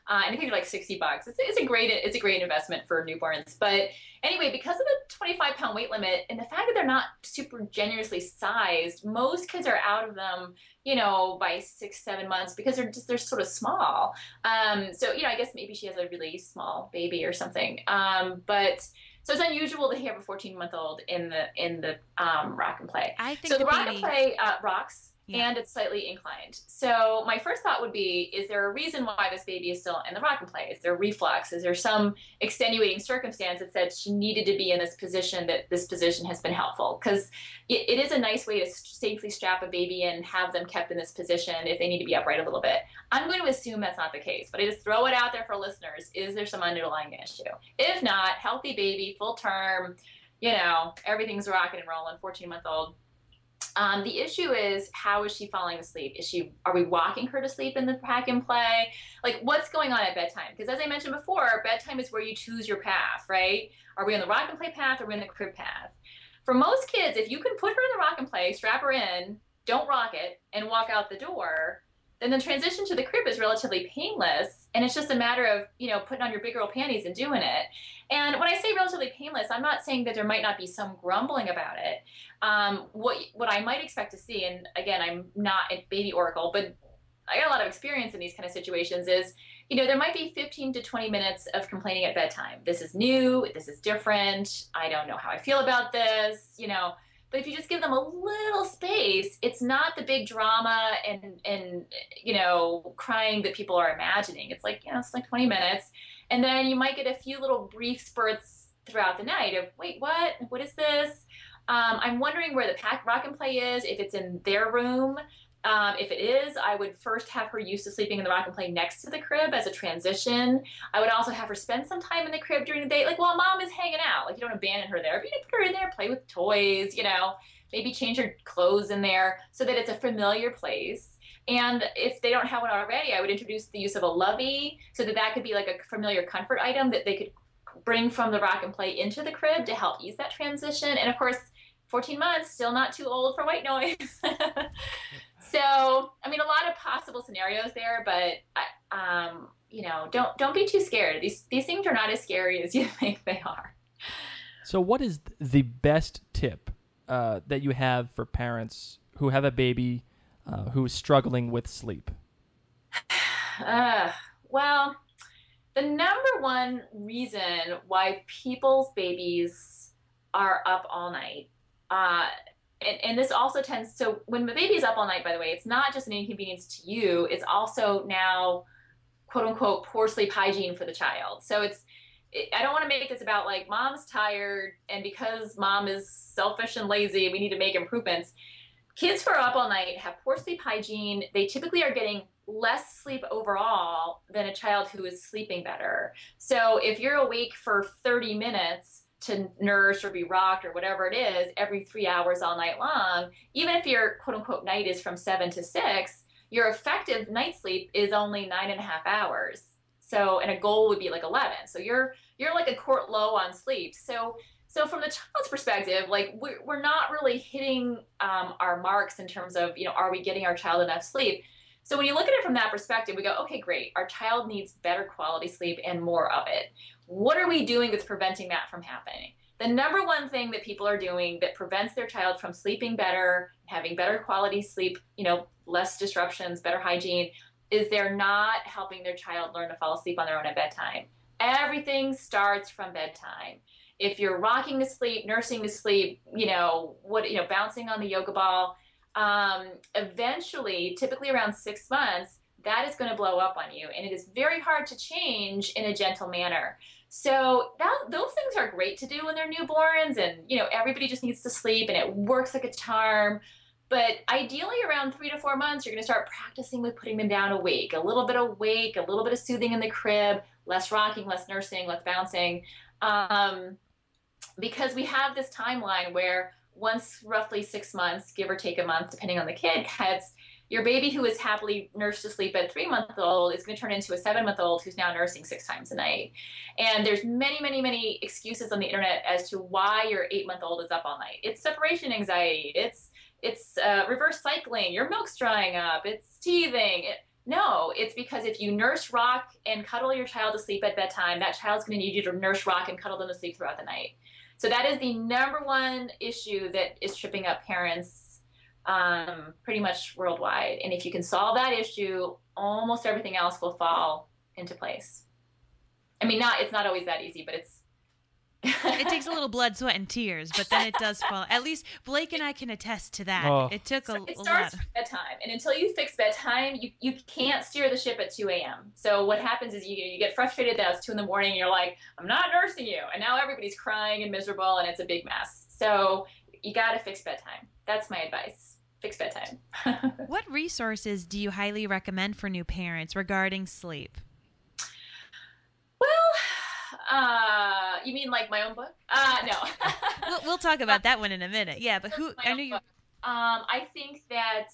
And I think they're like $60. It's a great investment for newborns. But anyway, because of the 25-pound weight limit and the fact that they're not super generously sized, most kids are out of them, you know, by 6-7 months because they're sort of small. So, you know, I guess maybe she has a really small baby or something. So it's unusual to have a 14-month-old in the rock and play. I think so the rock and play rocks, yeah. And it's slightly inclined. So my first thought would be, is there a reason why this baby is still in the rock and play? Is there reflux? Is there some extenuating circumstance that said she needed to be in this position, that this position has been helpful? Because it is a nice way to safely strap a baby in, have them kept in this position if they need to be upright a little bit. I'm going to assume that's not the case, but I just throw it out there for listeners. Is there some underlying issue? If not, healthy baby, full term, you know, everything's rocking and rolling, 14-month-old. The issue is, how is she falling asleep? Are we walking her to sleep in the pack and play? Like, what's going on at bedtime? Because as I mentioned before, bedtime is where you choose your path, right? Are we on the rock and play path, or are we in the crib path? For most kids, if you can put her in the rock and play, strap her in, don't rock it, and walk out the door, then the transition to the crib is relatively painless. And it's just a matter of, putting on your big girl panties and doing it. And when I say relatively painless, I'm not saying that there might not be some grumbling about it. What I might expect to see, and again, I'm not a baby oracle, but I got a lot of experience in these kind of situations, is, there might be 15 to 20 minutes of complaining at bedtime. This is new. This is different. I don't know how I feel about this, But if you just give them a little space, it's not the big drama and crying that people are imagining. It's like, it's like 20 minutes. And then you might get a few little brief spurts throughout the night of, wait, what? What is this? I'm wondering where the rock and play is, if it's in their room. If it is, I would first have her used to sleeping in the rock and play next to the crib as a transition. I would also have her spend some time in the crib during the day, like while mom is hanging out. Like, you don't abandon her there. But you put her in there, play with toys, maybe change her clothes in there so that it's a familiar place. And if they don't have one already, I would introduce the use of a lovey so that could be like a familiar comfort item that they could bring from the rock and play into the crib to help ease that transition. And of course, 14 months, still not too old for white noise. So, I mean, a lot of possible scenarios there, but, don't be too scared. These things are not as scary as you think they are. So what is the best tip that you have for parents who have a baby who is struggling with sleep? Well, the number one reason why people's babies are up all night, and this also tends, so when the baby is up all night, by the way, it's not just an inconvenience to you, it's also now, quote unquote, poor sleep hygiene for the child. So I don't want to make this about like, mom's tired, and because mom is selfish and lazy, we need to make improvements. Kids who are up all night have poor sleep hygiene. They typically are getting less sleep overall than a child who is sleeping better. So if you're awake for 30 minutes to nurse or be rocked or whatever it is every 3 hours all night long, even if your quote unquote night is from 7 to 6, your effective night sleep is only 9.5 hours. So, and a goal would be like 11. So you're like a quart low on sleep. So from the child's perspective, like we're not really hitting our marks in terms of, are we getting our child enough sleep? So when you look at it from that perspective, we go, okay, great. Our child needs better quality sleep and more of it. What are we doing that's preventing that from happening? The number one thing that people are doing that prevents their child from sleeping better, having better quality sleep, less disruptions, better hygiene, is they're not helping their child learn to fall asleep on their own at bedtime. Everything starts from bedtime. If you're rocking to sleep, nursing to sleep, bouncing on the yoga ball, eventually, typically around 6 months, that is going to blow up on you. And it is very hard to change in a gentle manner. So those things are great to do when they're newborns, and, everybody just needs to sleep and it works like a charm. But ideally around 3 to 4 months, you're going to start practicing with putting them down awake, a little bit of soothing in the crib, less rocking, less nursing, less bouncing. Because we have this timeline where once roughly 6 months, give or take a month, depending on the kid, your baby who is happily nursed to sleep at 3-month-old is going to turn into a 7-month-old who's now nursing 6 times a night. And there's many, many, many excuses on the internet as to why your 8-month-old is up all night. It's separation anxiety. It's reverse cycling. Your milk's drying up. It's teething. No, it's because if you nurse, rock, and cuddle your child to sleep at bedtime, that child's going to need you to nurse, rock, and cuddle them to sleep throughout the night. So that is the number one issue that is tripping up parents pretty much worldwide. And if you can solve that issue, almost everything else will fall into place. I mean, it's not always that easy, but it takes a little blood, sweat, and tears, but then it does fall. At least Blake and I can attest to that. Oh. It took a lot. It starts from bedtime, and until you fix bedtime, you can't steer the ship at 2 a.m. So what happens is you get frustrated that it's 2 in the morning, and you're like, I'm not nursing you, and now everybody's crying and miserable, and it's a big mess. So you got to fix bedtime. That's my advice. Fix bedtime. What resources do you highly recommend for new parents regarding sleep? Well, you mean like my own book? No. We'll talk about that one in a minute. Yeah, but I know you. I think that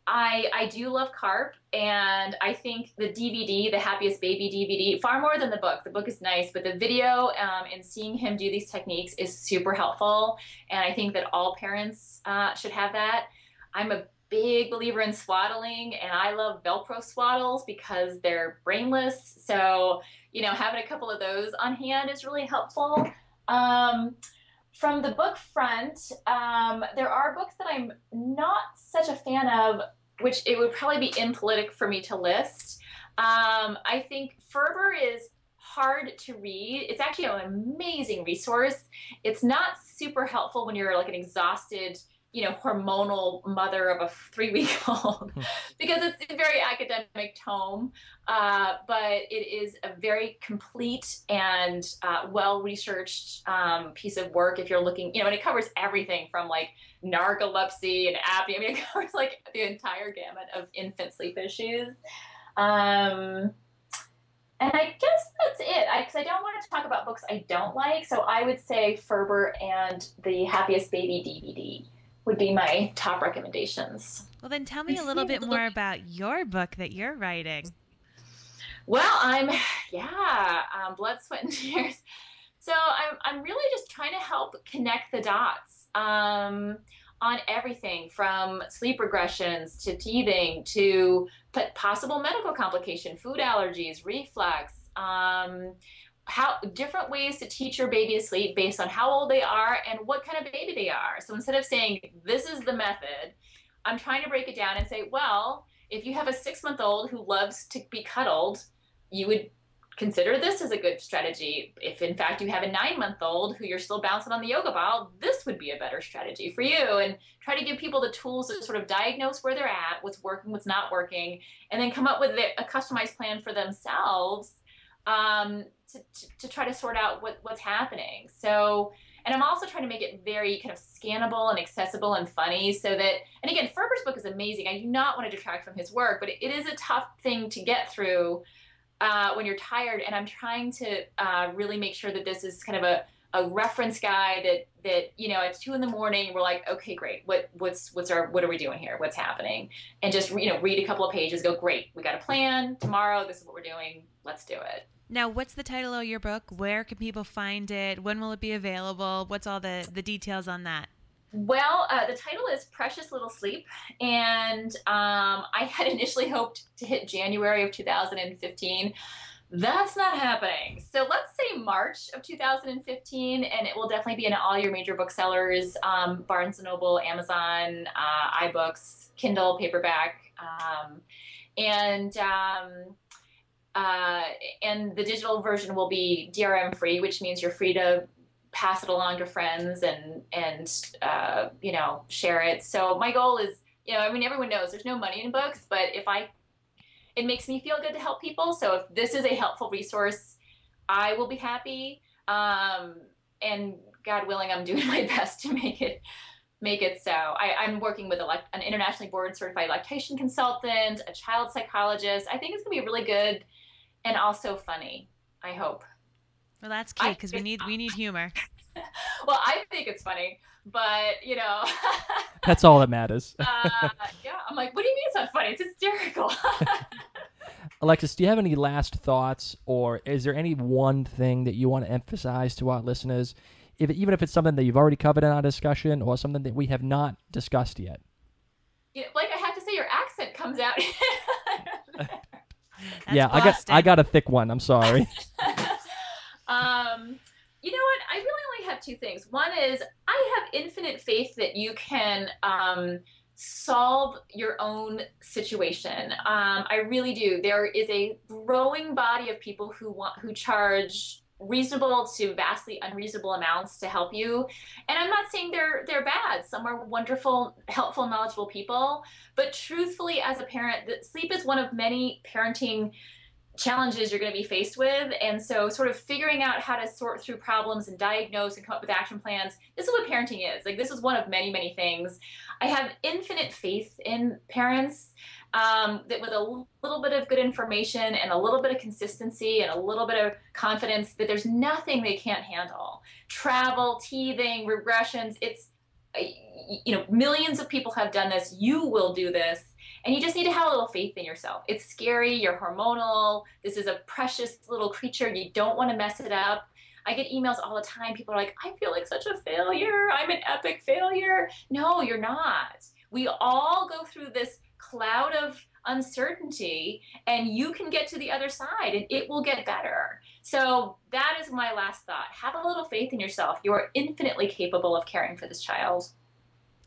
I do love carp, and I think the DVD, the Happiest Baby DVD, far more than the book. The book is nice, but the video and seeing him do these techniques is super helpful, and I think that all parents should have that. I'm a big believer in swaddling, and I love Velcro swaddles because they're brainless. So, having a couple of those on hand is really helpful. From the book front, there are books that I'm not such a fan of, which it would probably be impolitic for me to list. I think Ferber is hard to read. It's actually an amazing resource. It's not super helpful when you're like an exhausted, hormonal mother of a 3-week-old because it's a very academic tome, but it is a very complete and well-researched piece of work if you're looking, and it covers everything from like narcolepsy and apnea. I mean, it covers like the entire gamut of infant sleep issues. And I guess that's it, because I don't want to talk about books I don't like, so I would say Ferber and the Happiest Baby DVD would be my top recommendations. Well, then tell me a little bit more about your book that you're writing. Well, blood, sweat, and tears. So I'm really just trying to help connect the dots on everything from sleep regressions to teething to possible medical complication, food allergies, reflux, how different ways to teach your baby to sleep based on how old they are and what kind of baby they are. So instead of saying, this is the method, I'm trying to break it down and say, well, if you have a 6-month-old who loves to be cuddled, you would consider this as a good strategy. If in fact you have a 9-month-old who you're still bouncing on the yoga ball, this would be a better strategy for you. And try to give people the tools to sort of diagnose where they're at, what's working, what's not working, and then come up with a customized plan for themselves to try to sort out what's happening. So, and I'm also trying to make it very kind of scannable and accessible and funny so that, and again, Ferber's book is amazing. I do not want to detract from his work, but it is a tough thing to get through when you're tired. And I'm trying to really make sure that this is kind of a reference guide that it's 2 a.m. we're like, okay, great. What are we doing here? What's happening? And just, read a couple of pages, go, great. We got a plan tomorrow. This is what we're doing. Let's do it. Now, what's the title of your book? Where can people find it? When will it be available? What's all the details on that? Well, the title is Precious Little Sleep, and I had initially hoped to hit January of 2015. That's not happening. So let's say March of 2015, and it will definitely be in all your major booksellers, Barnes & Noble, Amazon, iBooks, Kindle, paperback, and the digital version will be DRM free, which means you're free to pass it along to friends and share it. So my goal is, everyone knows there's no money in books, but it makes me feel good to help people. So if this is a helpful resource, I will be happy. And God willing, I'm doing my best to make it so. I'm working with an internationally board certified lactation consultant, a child psychologist. I think it's gonna be really good and also funny, I hope. Well, that's key because we need humor. Well, I think it's funny, but that's all that matters. Yeah, I'm like, what do you mean it's not funny? It's hysterical. Alexis, do you have any last thoughts, or is there any one thing that you want to emphasize to our listeners, even if it's something that you've already covered in our discussion or something that we have not discussed yet? Like I have to say, your accent comes out. Yeah, I got a thick one. I'm sorry. You know what? I really only have 2 things. One is I have infinite faith that you can solve your own situation. I really do. There is a growing body of people who charge reasonable to vastly unreasonable amounts to help you. And I'm not saying they're bad. Some are wonderful, helpful, knowledgeable people. But truthfully, as a parent, sleep is one of many parenting challenges you're going to be faced with. And so sort of figuring out how to sort through problems and diagnose and come up with action plans, this is what parenting is. Like, this is one of many, many things. I have infinite faith in parents that with a little bit of good information and a little bit of consistency and a little bit of confidence that there's nothing they can't handle. Travel, teething, regressions, it's millions of people have done this. You will do this. And you just need to have a little faith in yourself. It's scary. You're hormonal. This is a precious little creature. You don't want to mess it up. I get emails all the time. People are like, I feel like such a failure. I'm an epic failure. No, you're not. We all go through this cloud of uncertainty, and you can get to the other side and it will get better. So that is my last thought. Have a little faith in yourself. You are infinitely capable of caring for this child.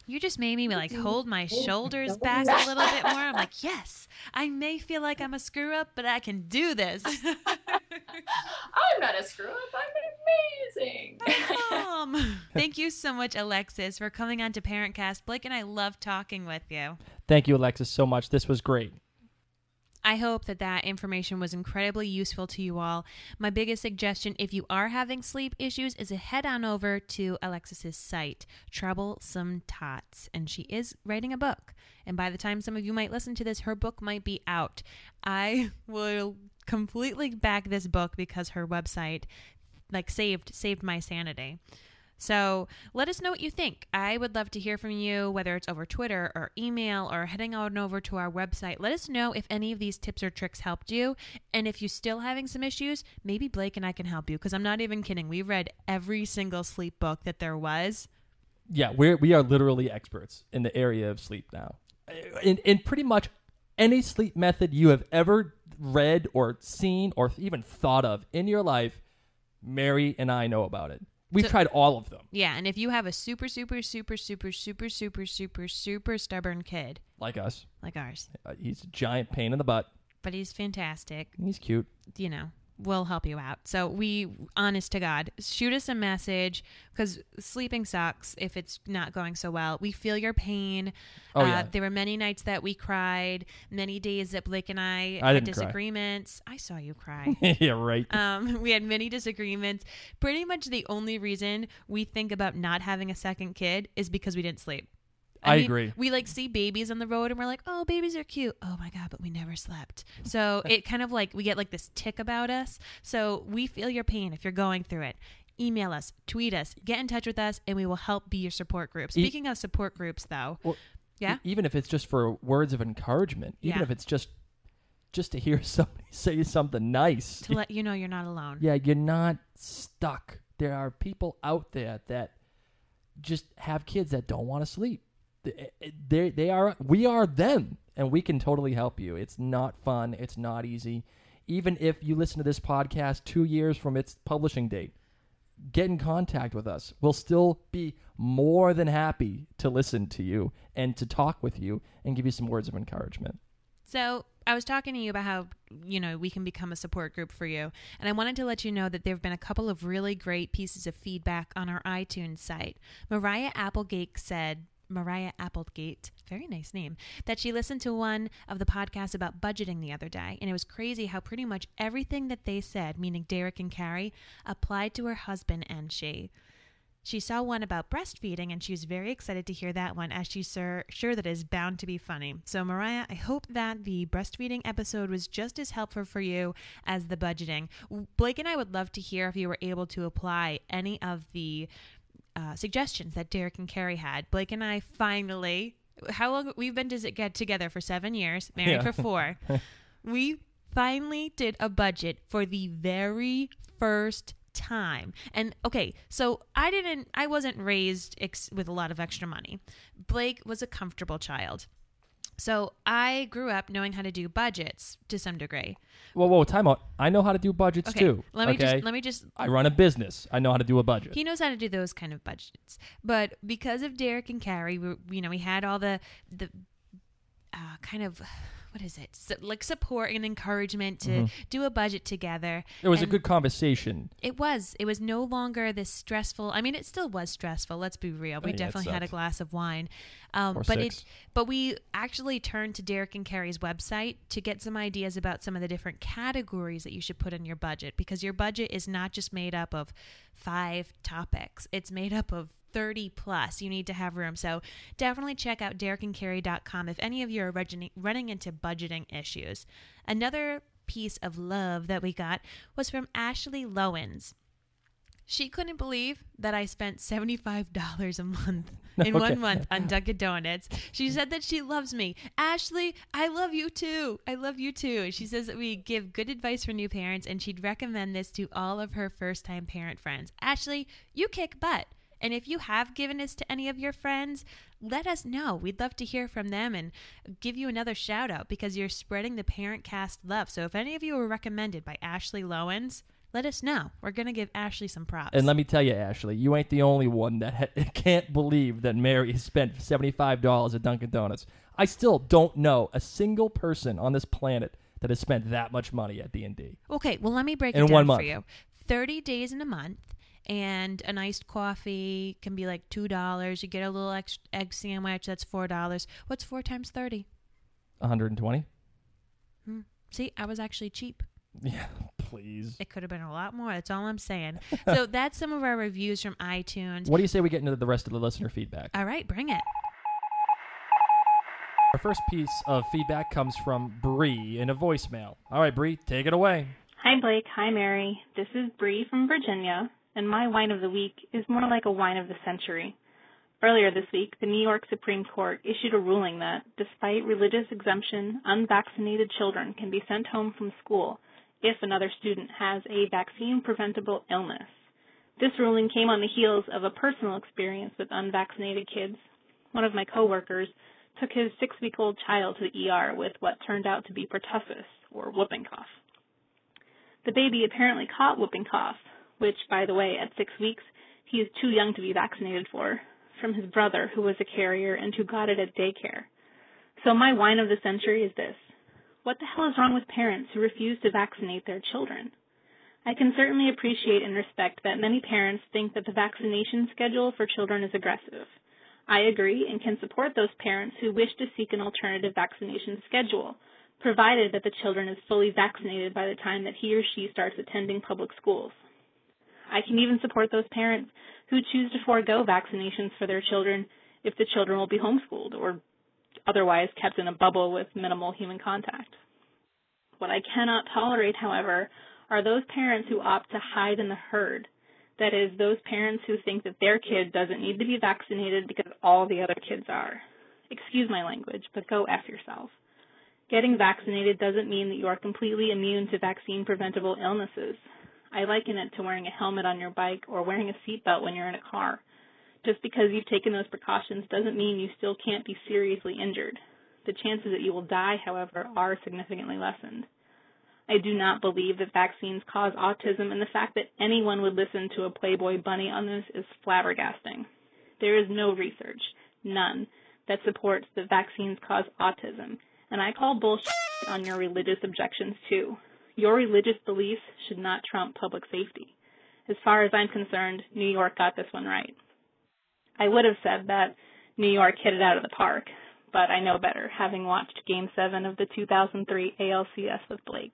You just made me like hold my shoulders back a little bit more. I'm like, yes, I may feel like I'm a screw up, but I can do this. I'm not a screw up. I'm amazing. Thank you so much, Alexis, for coming on to ParentCast. Blake and I love talking with you. Thank you, Alexis, so much. This was great. I hope that information was incredibly useful to you all. My biggest suggestion, if you are having sleep issues, is to head on over to Alexis's site, Troublesom Tots, and she is writing a book. And by the time some of you might listen to this, her book might be out. I will completely back this book because her website saved my sanity. So let us know what you think. I would love to hear from you, whether it's over Twitter or email or heading on over to our website. Let us know if any of these tips or tricks helped you. And if you're still having some issues, maybe Blake and I can help you, because I'm not even kidding. We read every single sleep book that there was. Yeah, we are literally experts in the area of sleep now. In pretty much any sleep method you have ever read or seen or even thought of in your life, Mary and I know about it. We've tried all of them. Yeah, and if you have a super stubborn kid. Like us. Like ours. He's a giant pain in the butt. But he's fantastic. He's cute. We'll help you out. So honest to God, shoot us a message, because sleeping sucks if it's not going so well. We feel your pain. Oh, yeah. There were many nights that we cried, many days that Blake and I had disagreements. Cry. I saw you cry. Yeah, right. We had many disagreements. Pretty much the only reason we think about not having a second kid is because we didn't sleep. I mean, agree. We see babies on the road and we're like, oh, babies are cute. Oh my God, but we never slept. So it kind of we get this tick about us. So we feel your pain if you're going through it. Email us, tweet us, get in touch with us, and we will help be your support group. Speaking of support groups, though, even if it's just for words of encouragement, even if it's just to hear somebody say something nice. To let you know you're not alone. Yeah, you're not stuck. There are people out there that just have kids that don't want to sleep. We are them, and we can totally help you. It's not fun. It's not easy. Even if you listen to this podcast 2 years from its publishing date, get in contact with us. We'll still be more than happy to listen to you and to talk with you and give you some words of encouragement. So I was talking to you about how, we can become a support group for you. And I wanted to let you know that there have been a couple of really great pieces of feedback on our iTunes site. Mariah Applegate, very nice name, that she listened to one of the podcasts about budgeting the other day. And it was crazy how pretty much everything that they said, meaning Derek and Carrie, applied to her husband and she. She saw one about breastfeeding, and she was very excited to hear that one, as she's sure that it is bound to be funny. So, Mariah, I hope that the breastfeeding episode was just as helpful for you as the budgeting. Blake and I would love to hear if you were able to apply any of the suggestions that Derek and Carrie had. Blake and I finally, how long we've been together for 7 years, married for 4. We finally did a budget for the very first time. And okay, so I wasn't raised with a lot of extra money. Blake was a comfortable child. So I grew up knowing how to do budgets to some degree. Whoa, time out. I know how to do budgets too. Let me just. I run a business. I know how to do a budget. He knows how to do those kind of budgets. But because of Derek and Carrie, we had all the kind of, what is it? So, support and encouragement to do a budget together. It was a good conversation. It was no longer this stressful. I mean, it still was stressful. Let's be real. We definitely had a glass of wine. But we actually turned to Derek and Carrie's website to get some ideas about some of the different categories that you should put in your budget, because your budget is not just made up of 5 topics. It's made up of 30 plus. You need to have room. So definitely check out derekandcarrie.com if any of you are running into budgeting issues. Another piece of love that we got was from Ashley Lowens. She couldn't believe that I spent $75 a month in 1 month on Dunkin' Donuts. She said that she loves me. Ashley, I love you too. I love you too. She says that we give good advice for new parents, and she'd recommend this to all of her first-time parent friends. Ashley, you kick butt. And if you have given this to any of your friends, let us know. We'd love to hear from them and give you another shout out because you're spreading the ParentCast love. So if any of you were recommended by Ashley Lowens, let us know. We're going to give Ashley some props. And let me tell you, Ashley, you ain't the only one that can't believe that Mary spent $75 at Dunkin' Donuts. I still don't know a single person on this planet that has spent that much money at D&D. Okay, well, let me break it in down 1 month for you. 30 days in a month, and an iced coffee can be like $2. You get a little egg sandwich, that's $4. What's 4 times 30? 120? See, I was actually cheap. Yeah, please. It could have been a lot more. That's all I'm saying. So that's some of our reviews from iTunes. What do you say we get into the rest of the listener feedback? All right, bring it. Our first piece of feedback comes from Bree in a voicemail. All right, Bree, take it away. Hi, Blake. Hi, Mary. This is Bree from Virginia, and my wine of the week is more like a wine of the century. Earlier this week, the New York Supreme Court issued a ruling that, despite religious exemption, unvaccinated children can be sent home from school if another student has a vaccine-preventable illness. This ruling came on the heels of a personal experience with unvaccinated kids. One of my coworkers took his 6-week-old child to the ER with what turned out to be pertussis, or whooping cough. The baby apparently caught whooping cough, which, by the way, at 6 weeks, he is too young to be vaccinated for, from his brother, who was a carrier and who got it at daycare. So my wine of the century is this. What the hell is wrong with parents who refuse to vaccinate their children? I can certainly appreciate and respect that many parents think that the vaccination schedule for children is aggressive. I agree and can support those parents who wish to seek an alternative vaccination schedule, provided that the children is fully vaccinated by the time that he or she starts attending public schools. I can even support those parents who choose to forego vaccinations for their children if the children will be homeschooled or otherwise kept in a bubble with minimal human contact. What I cannot tolerate, however, are those parents who opt to hide in the herd. That is, those parents who think that their kid doesn't need to be vaccinated because all the other kids are. Excuse my language, but go F yourself. Getting vaccinated doesn't mean that you are completely immune to vaccine-preventable illnesses. I liken it to wearing a helmet on your bike or wearing a seatbelt when you're in a car. Just because you've taken those precautions doesn't mean you still can't be seriously injured. The chances that you will die, however, are significantly lessened. I do not believe that vaccines cause autism, and the fact that anyone would listen to a Playboy bunny on this is flabbergasting. There is no research, none, that supports that vaccines cause autism, and I call bullshit on your religious objections too. Your religious beliefs should not trump public safety. As far as I'm concerned, New York got this one right. I would have said that New York hit it out of the park, but I know better, having watched Game 7 of the 2003 ALCS with Blake.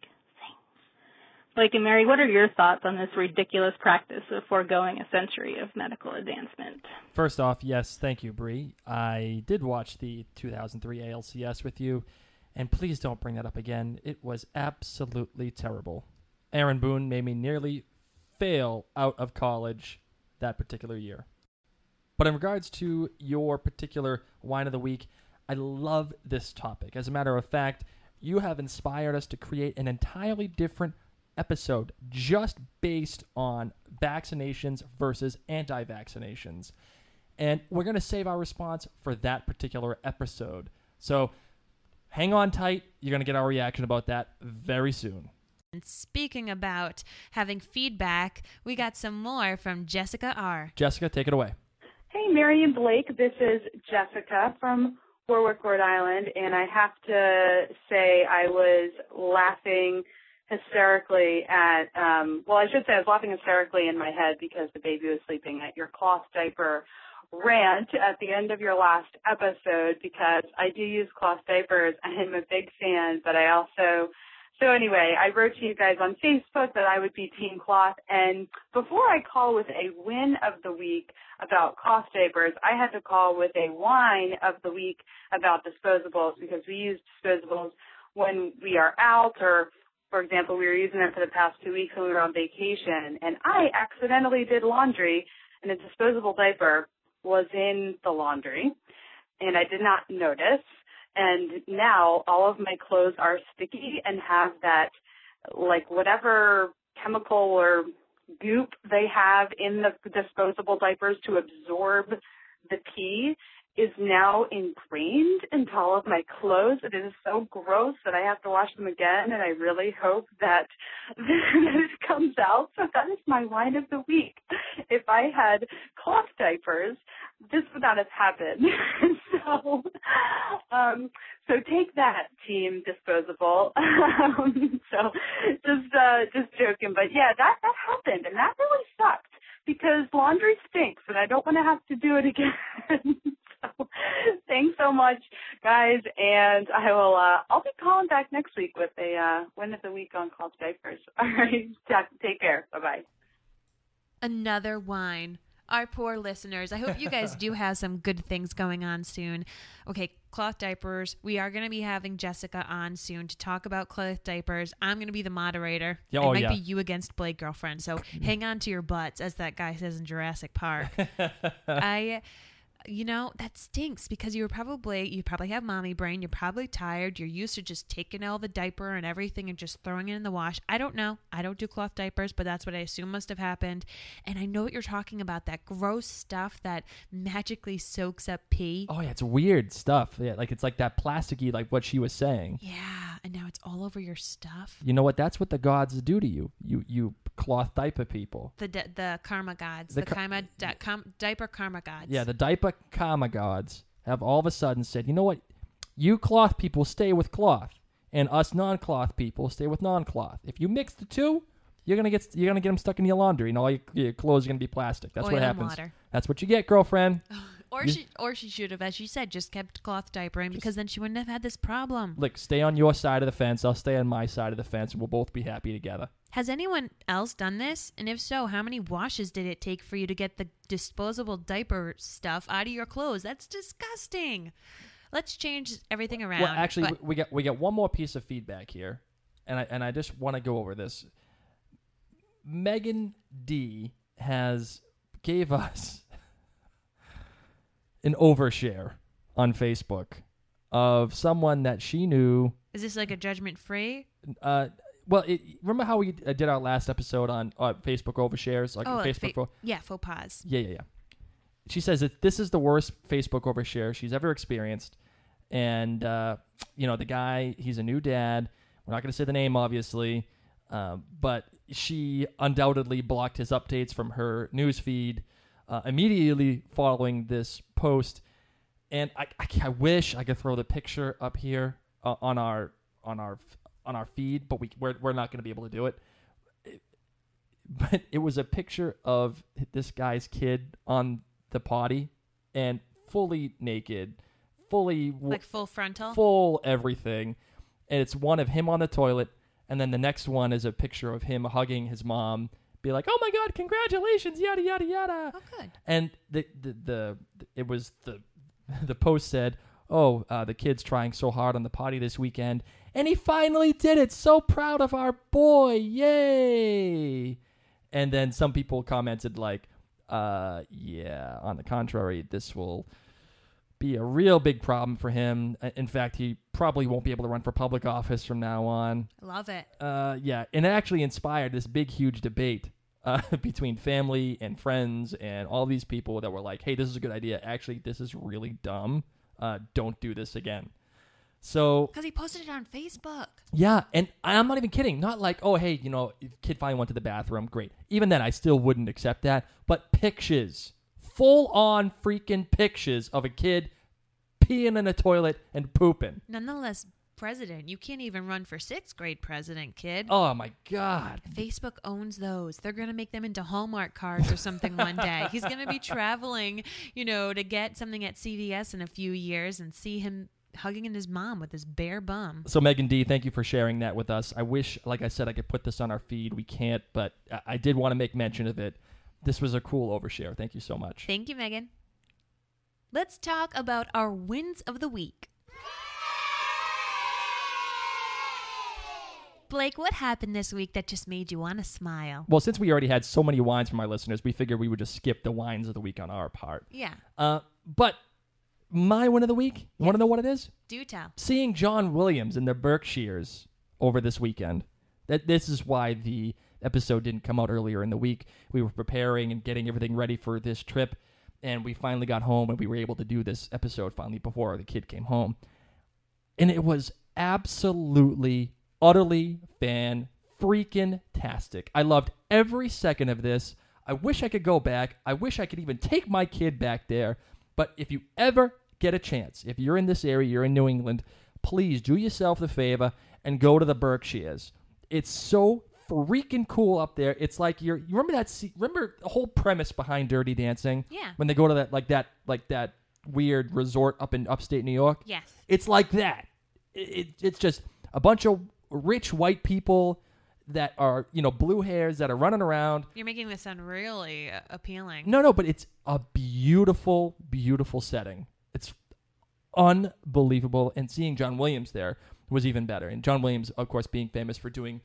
Blake and Mary, what are your thoughts on this ridiculous practice of foregoing a century of medical advancement? First off, yes, thank you, Bree. I did watch the 2003 ALCS with you, and please don't bring that up again. It was absolutely terrible. Aaron Boone made me nearly fail out of college that particular year. But in regards to your particular wine of the week, I love this topic. As a matter of fact, you have inspired us to create an entirely different episode just based on vaccinations versus anti-vaccinations. And we're going to save our response for that particular episode. So hang on tight. You're going to get our reaction about that very soon. And speaking about having feedback, we got some more from Jessica R. Jessica, take it away. Hey, Mary and Blake. This is Jessica from Warwick, Rhode Island, and I have to say I was laughing hysterically at, I was laughing hysterically in my head because the baby was sleeping at your cloth diaper rant at the end of your last episode, because I do use cloth diapers. I'm a big fan, but anyway, I wrote to you guys on Facebook that I would be team cloth, and before I call with a win of the week about cloth diapers, I had to call with a wine of the week about disposables, because we use disposables when we are out or for example, we were using it for the past 2 weeks when we were on vacation, and I accidentally did laundry, and a disposable diaper was in the laundry, and I did not notice. And now all of my clothes are sticky and have that, like, whatever chemical or goop they have in the disposable diapers to absorb the pee is now ingrained into all of my clothes. It is so gross that I have to wash them again, and I really hope that it comes out. So that is my wine of the week. If I had cloth diapers, this would not have happened. So take that, Team Disposable. So just joking, but yeah, that happened, and that really sucked because laundry stinks, and I don't want to have to do it again. So thanks so much, guys, and I'll be calling back next week with a win of the week on cloth diapers. All right, take care. Bye-bye. Another wine. Our poor listeners. I hope you guys do have some good things going on soon. Okay, cloth diapers. We are going to be having Jessica on soon to talk about cloth diapers. I'm going to be the moderator. It might be you against Blake, girlfriend. So hang on to your butts, as that guy says in Jurassic Park. That stinks because you probably have mommy brain. You're probably tired. You're used to just taking all the diaper and everything and just throwing it in the wash. I don't know. I don't do cloth diapers, but that's what I assume must have happened. And I know what you're talking about, that gross stuff that magically soaks up pee. Oh, yeah, it's weird stuff. Yeah, like it's like that plasticky, like what she was saying. Yeah, and now it's all over your stuff. You know what? That's what the gods do to you. You cloth diaper people. The karma gods. Diaper karma gods. Yeah, the diaper karma gods have all of a sudden said, you know what? You cloth people stay with cloth, and us non-cloth people stay with non-cloth. If you mix the two, you're gonna get them stuck in your laundry, and all your clothes are gonna be plastic. That's what happens. Water. That's what you get, girlfriend. Or she should have, as she said, just kept cloth diapering because then she wouldn't have had this problem. Look, stay on your side of the fence. I'll stay on my side of the fence, and we'll both be happy together. Has anyone else done this? And if so, how many washes did it take for you to get the disposable diaper stuff out of your clothes? That's disgusting. Let's change everything around. Well, actually, we got one more piece of feedback here, and I just want to go over this. Megan D gave us an overshare on Facebook of someone that she knew. Is this like a judgment-free? Well, remember how we did our last episode on Facebook overshares? Like Facebook faux pas. Yeah. She says that this is the worst Facebook overshare she's ever experienced. And, the guy, he's a new dad. We're not going to say the name, obviously. But she undoubtedly blocked his updates from her news feed immediately following this post. And I wish I could throw the picture up here on our feed, but we're not going to be able to do it. But it was a picture of this guy's kid on the potty and fully naked, like full frontal, full everything. And it's one of him on the toilet, and then the next one is a picture of him hugging his mom, be like, "Oh my God, congratulations, yada yada yada." Oh, good. And the post said, "Oh, the kid's trying so hard on the potty this weekend, and he finally did it. So proud of our boy, yay!" And then some people commented like, "Yeah, on the contrary, this will be a real big problem for him. In fact, he probably won't be able to run for public office from now on." Love it. Yeah, and it actually inspired this big, huge debate between family and friends and all these people that were like, "Hey, this is a good idea. Actually, this is really dumb. Don't do this again." So, because he posted it on Facebook. Yeah, and I'm not even kidding. Not like, "Oh, hey, kid finally went to the bathroom. Great." Even then, I still wouldn't accept that. But pictures. Full-on freaking pictures of a kid peeing in a toilet and pooping. Nonetheless, president, you can't even run for 6th grade president, kid. Oh, my God. Facebook owns those. They're going to make them into Hallmark cards or something one day. He's going to be traveling, to get something at CVS in a few years and see him hugging his mom with his bare bum. So, Megan D., thank you for sharing that with us. I wish, like I said, I could put this on our feed. We can't, but I did want to make mention of it. This was a cool overshare. Thank you so much. Thank you, Megan. Let's talk about our wins of the week. Blake, what happened this week that just made you want to smile? Well, since we already had so many wines from our listeners, we figured we would just skip the wines of the week on our part. Yeah. But my win of the week, you want to know what it is? Do tell. Seeing John Williams in the Berkshires over this weekend. This is why the episode didn't come out earlier in the week. We were preparing and getting everything ready for this trip, and we finally got home, and we were able to do this episode finally before the kid came home. And it was absolutely, utterly fan-freaking-tastic. I loved every second of this. I wish I could go back. I wish I could even take my kid back there. But if you ever get a chance, if you're in this area, you're in New England, please do yourself the favor and go to the Berkshires. It's so freaking cool up there. It's like you remember remember the whole premise behind Dirty Dancing? Yeah. When they go to that weird resort up in upstate New York? Yes. It's like that. It's just a bunch of rich white people that are, blue hairs that are running around. You're making this sound really appealing. No, but it's a beautiful, beautiful setting. It's unbelievable. And seeing John Williams there was even better. And John Williams, of course, being famous for doing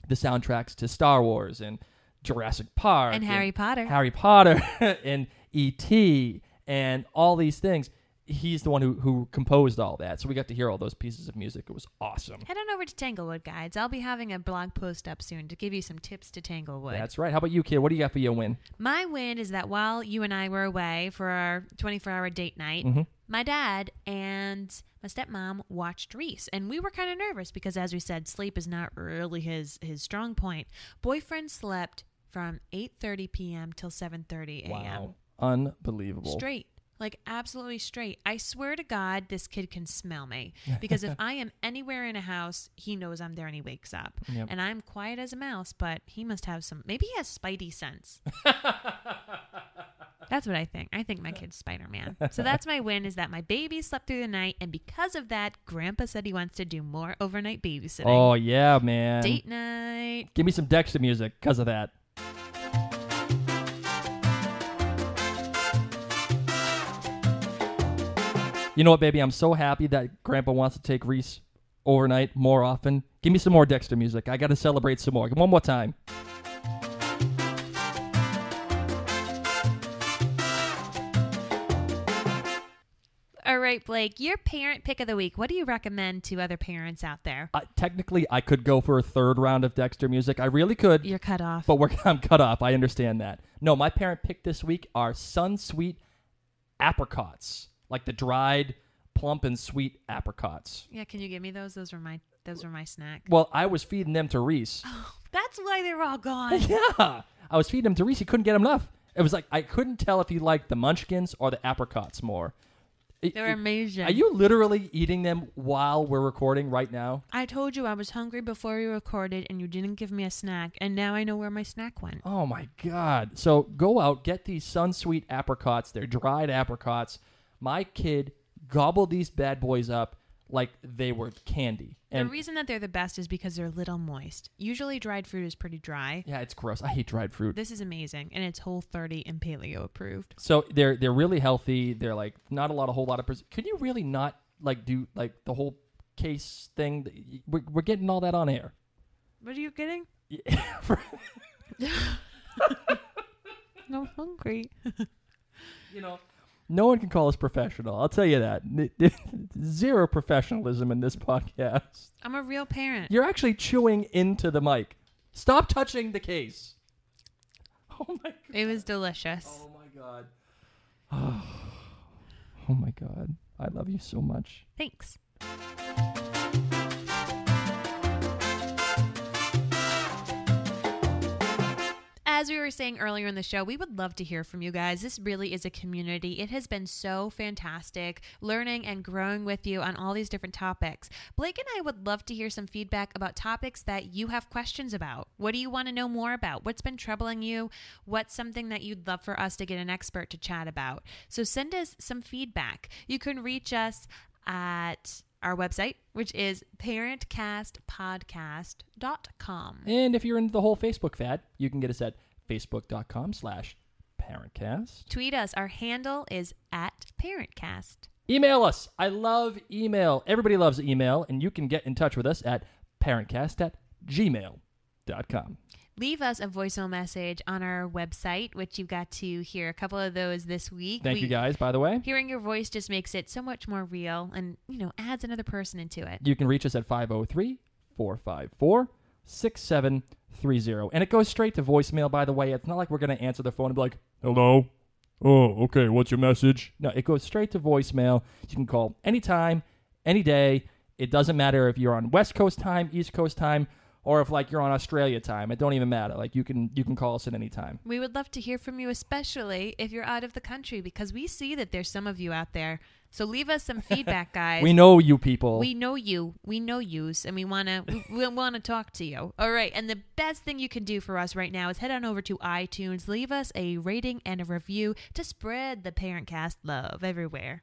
the soundtracks to Star Wars and Jurassic Park. And Harry Potter. Harry Potter and E.T. and all these things. He's the one who composed all that. So we got to hear all those pieces of music. It was awesome. Head on over to Tanglewood, guides. I'll be having a blog post up soon to give you some tips to Tanglewood. That's right. How about you, kid? What do you got for your win? My win is that while you and I were away for our 24-hour date night, my dad and my stepmom watched Rhys. And we were kind of nervous because, as we said, sleep is not really his strong point. Boyfriend slept from 8:30 p.m. till 7:30 a.m. Wow. Unbelievable. Straight. Like, absolutely straight. I swear to God, this kid can smell me. Because if I am anywhere in a house, he knows I'm there and he wakes up. Yep. And I'm quiet as a mouse, but he must have maybe he has spidey sense. That's what I think. I think my kid's Spiderman. So that's my win, is that my baby slept through the night. And because of that, Grandpa said he wants to do more overnight babysitting. Oh, yeah, man. Date night. Give me some Dexter music because of that. You know what, baby? I'm so happy that Grandpa wants to take Rhys overnight more often. Give me some more Dexter music. I got to celebrate some more. One more time. All right, Blake, your parent pick of the week. What do you recommend to other parents out there? Technically, I could go for a third round of Dexter music. I really could. You're cut off. But I'm cut off. I understand that. No, my parent pick this week are Sunsweet apricots. Like the dried, plump and sweet apricots. Yeah, can you give me those? Those were my snack. Well, I was feeding them to Rhys. Oh, that's why they're all gone. Yeah. I was feeding them to Rhys. He couldn't get enough. It was like I couldn't tell if he liked the munchkins or the apricots more. They're amazing. Are you literally eating them while we're recording right now? I told you I was hungry before we recorded, and you didn't give me a snack, and now I know where my snack went. Oh, my God. So go out, get these Sunsweet apricots. They're dried apricots. My kid gobbled these bad boys up like they were candy. And the reason that they're the best is because they're a little moist. Usually dried fruit is pretty dry. Yeah, it's gross. I hate dried fruit. This is amazing, and it's Whole30 and paleo approved. So they're really healthy. They're like not a whole lot of. Could you really not like do like the whole case thing? We're getting all that on air. What are you getting? Yeah. I'm hungry. You know. No one can call us professional. I'll tell you that. Zero professionalism in this podcast. I'm a real parent. You're actually chewing into the mic. Stop touching the case. Oh, my God. It was delicious. Oh, my God. Oh, my God. I love you so much. Thanks. As we were saying earlier in the show, we would love to hear from you guys. This really is a community. It has been so fantastic learning and growing with you on all these different topics. Blake and I would love to hear some feedback about topics that you have questions about. What do you want to know more about? What's been troubling you? What's something that you'd love for us to get an expert to chat about? So send us some feedback. You can reach us at our website, which is ParentCastPodcast.com. And if you're into the whole Facebook fad, you can get us at Facebook.com/ParentCast. Tweet us. Our handle is @ParentCast. Email us. I love email. Everybody loves email, and you can get in touch with us at ParentCast gmail.com. Leave us a voicemail message on our website, which you got to hear a couple of those this week. Thank you guys, by the way. Hearing your voice just makes it so much more real and, adds another person into it. You can reach us at 503-454-6730. And it goes straight to voicemail, by the way. It's not like we're going to answer the phone and be like, hello? Oh, okay, what's your message? No, it goes straight to voicemail. You can call anytime, any day. It doesn't matter if you're on West Coast time, East Coast time, or if you're on Australia time. It don't even matter. You can call us at any time. We would love to hear from you, especially if you're out of the country, because we see that there's some of you out there. So leave us some feedback, guys. We know you people. We know you. We know yous, and we wanna talk to you. All right, and the best thing you can do for us right now is head on over to iTunes, leave us a rating and a review to spread the ParentCast love everywhere.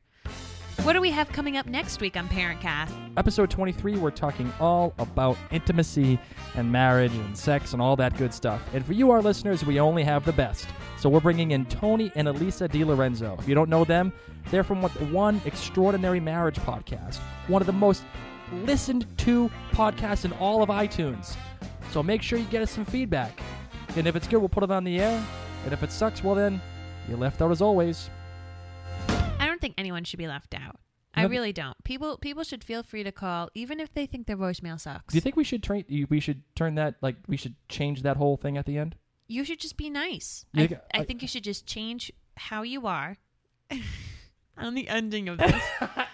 What do we have coming up next week on ParentCast? Episode 23, we're talking all about intimacy and marriage and sex and all that good stuff. And for you, our listeners, we only have the best. So we're bringing in Tony and Elisa DiLorenzo. If you don't know them, they're from One Extraordinary Marriage podcast, one of the most listened to podcasts in all of iTunes. So make sure you get us some feedback. And if it's good, we'll put it on the air. And if it sucks, well then, you're left out as always. I don't think anyone should be left out. I really don't. People should feel free to call, even if they think their voicemail sucks. Do you think we should turn that, we should change that whole thing at the end? You should just be nice. I think you should just change how you are on the ending of this.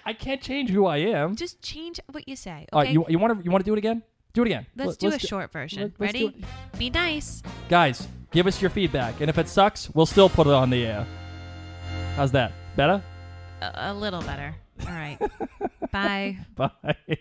I can't change who I am. Just change what you say. Okay? You want to do it again? Do it again. Let's do a short version. Ready? Be nice. Guys, give us your feedback. And if it sucks, we'll still put it on the air. How's that? Better? A little better. All right. Bye. Bye.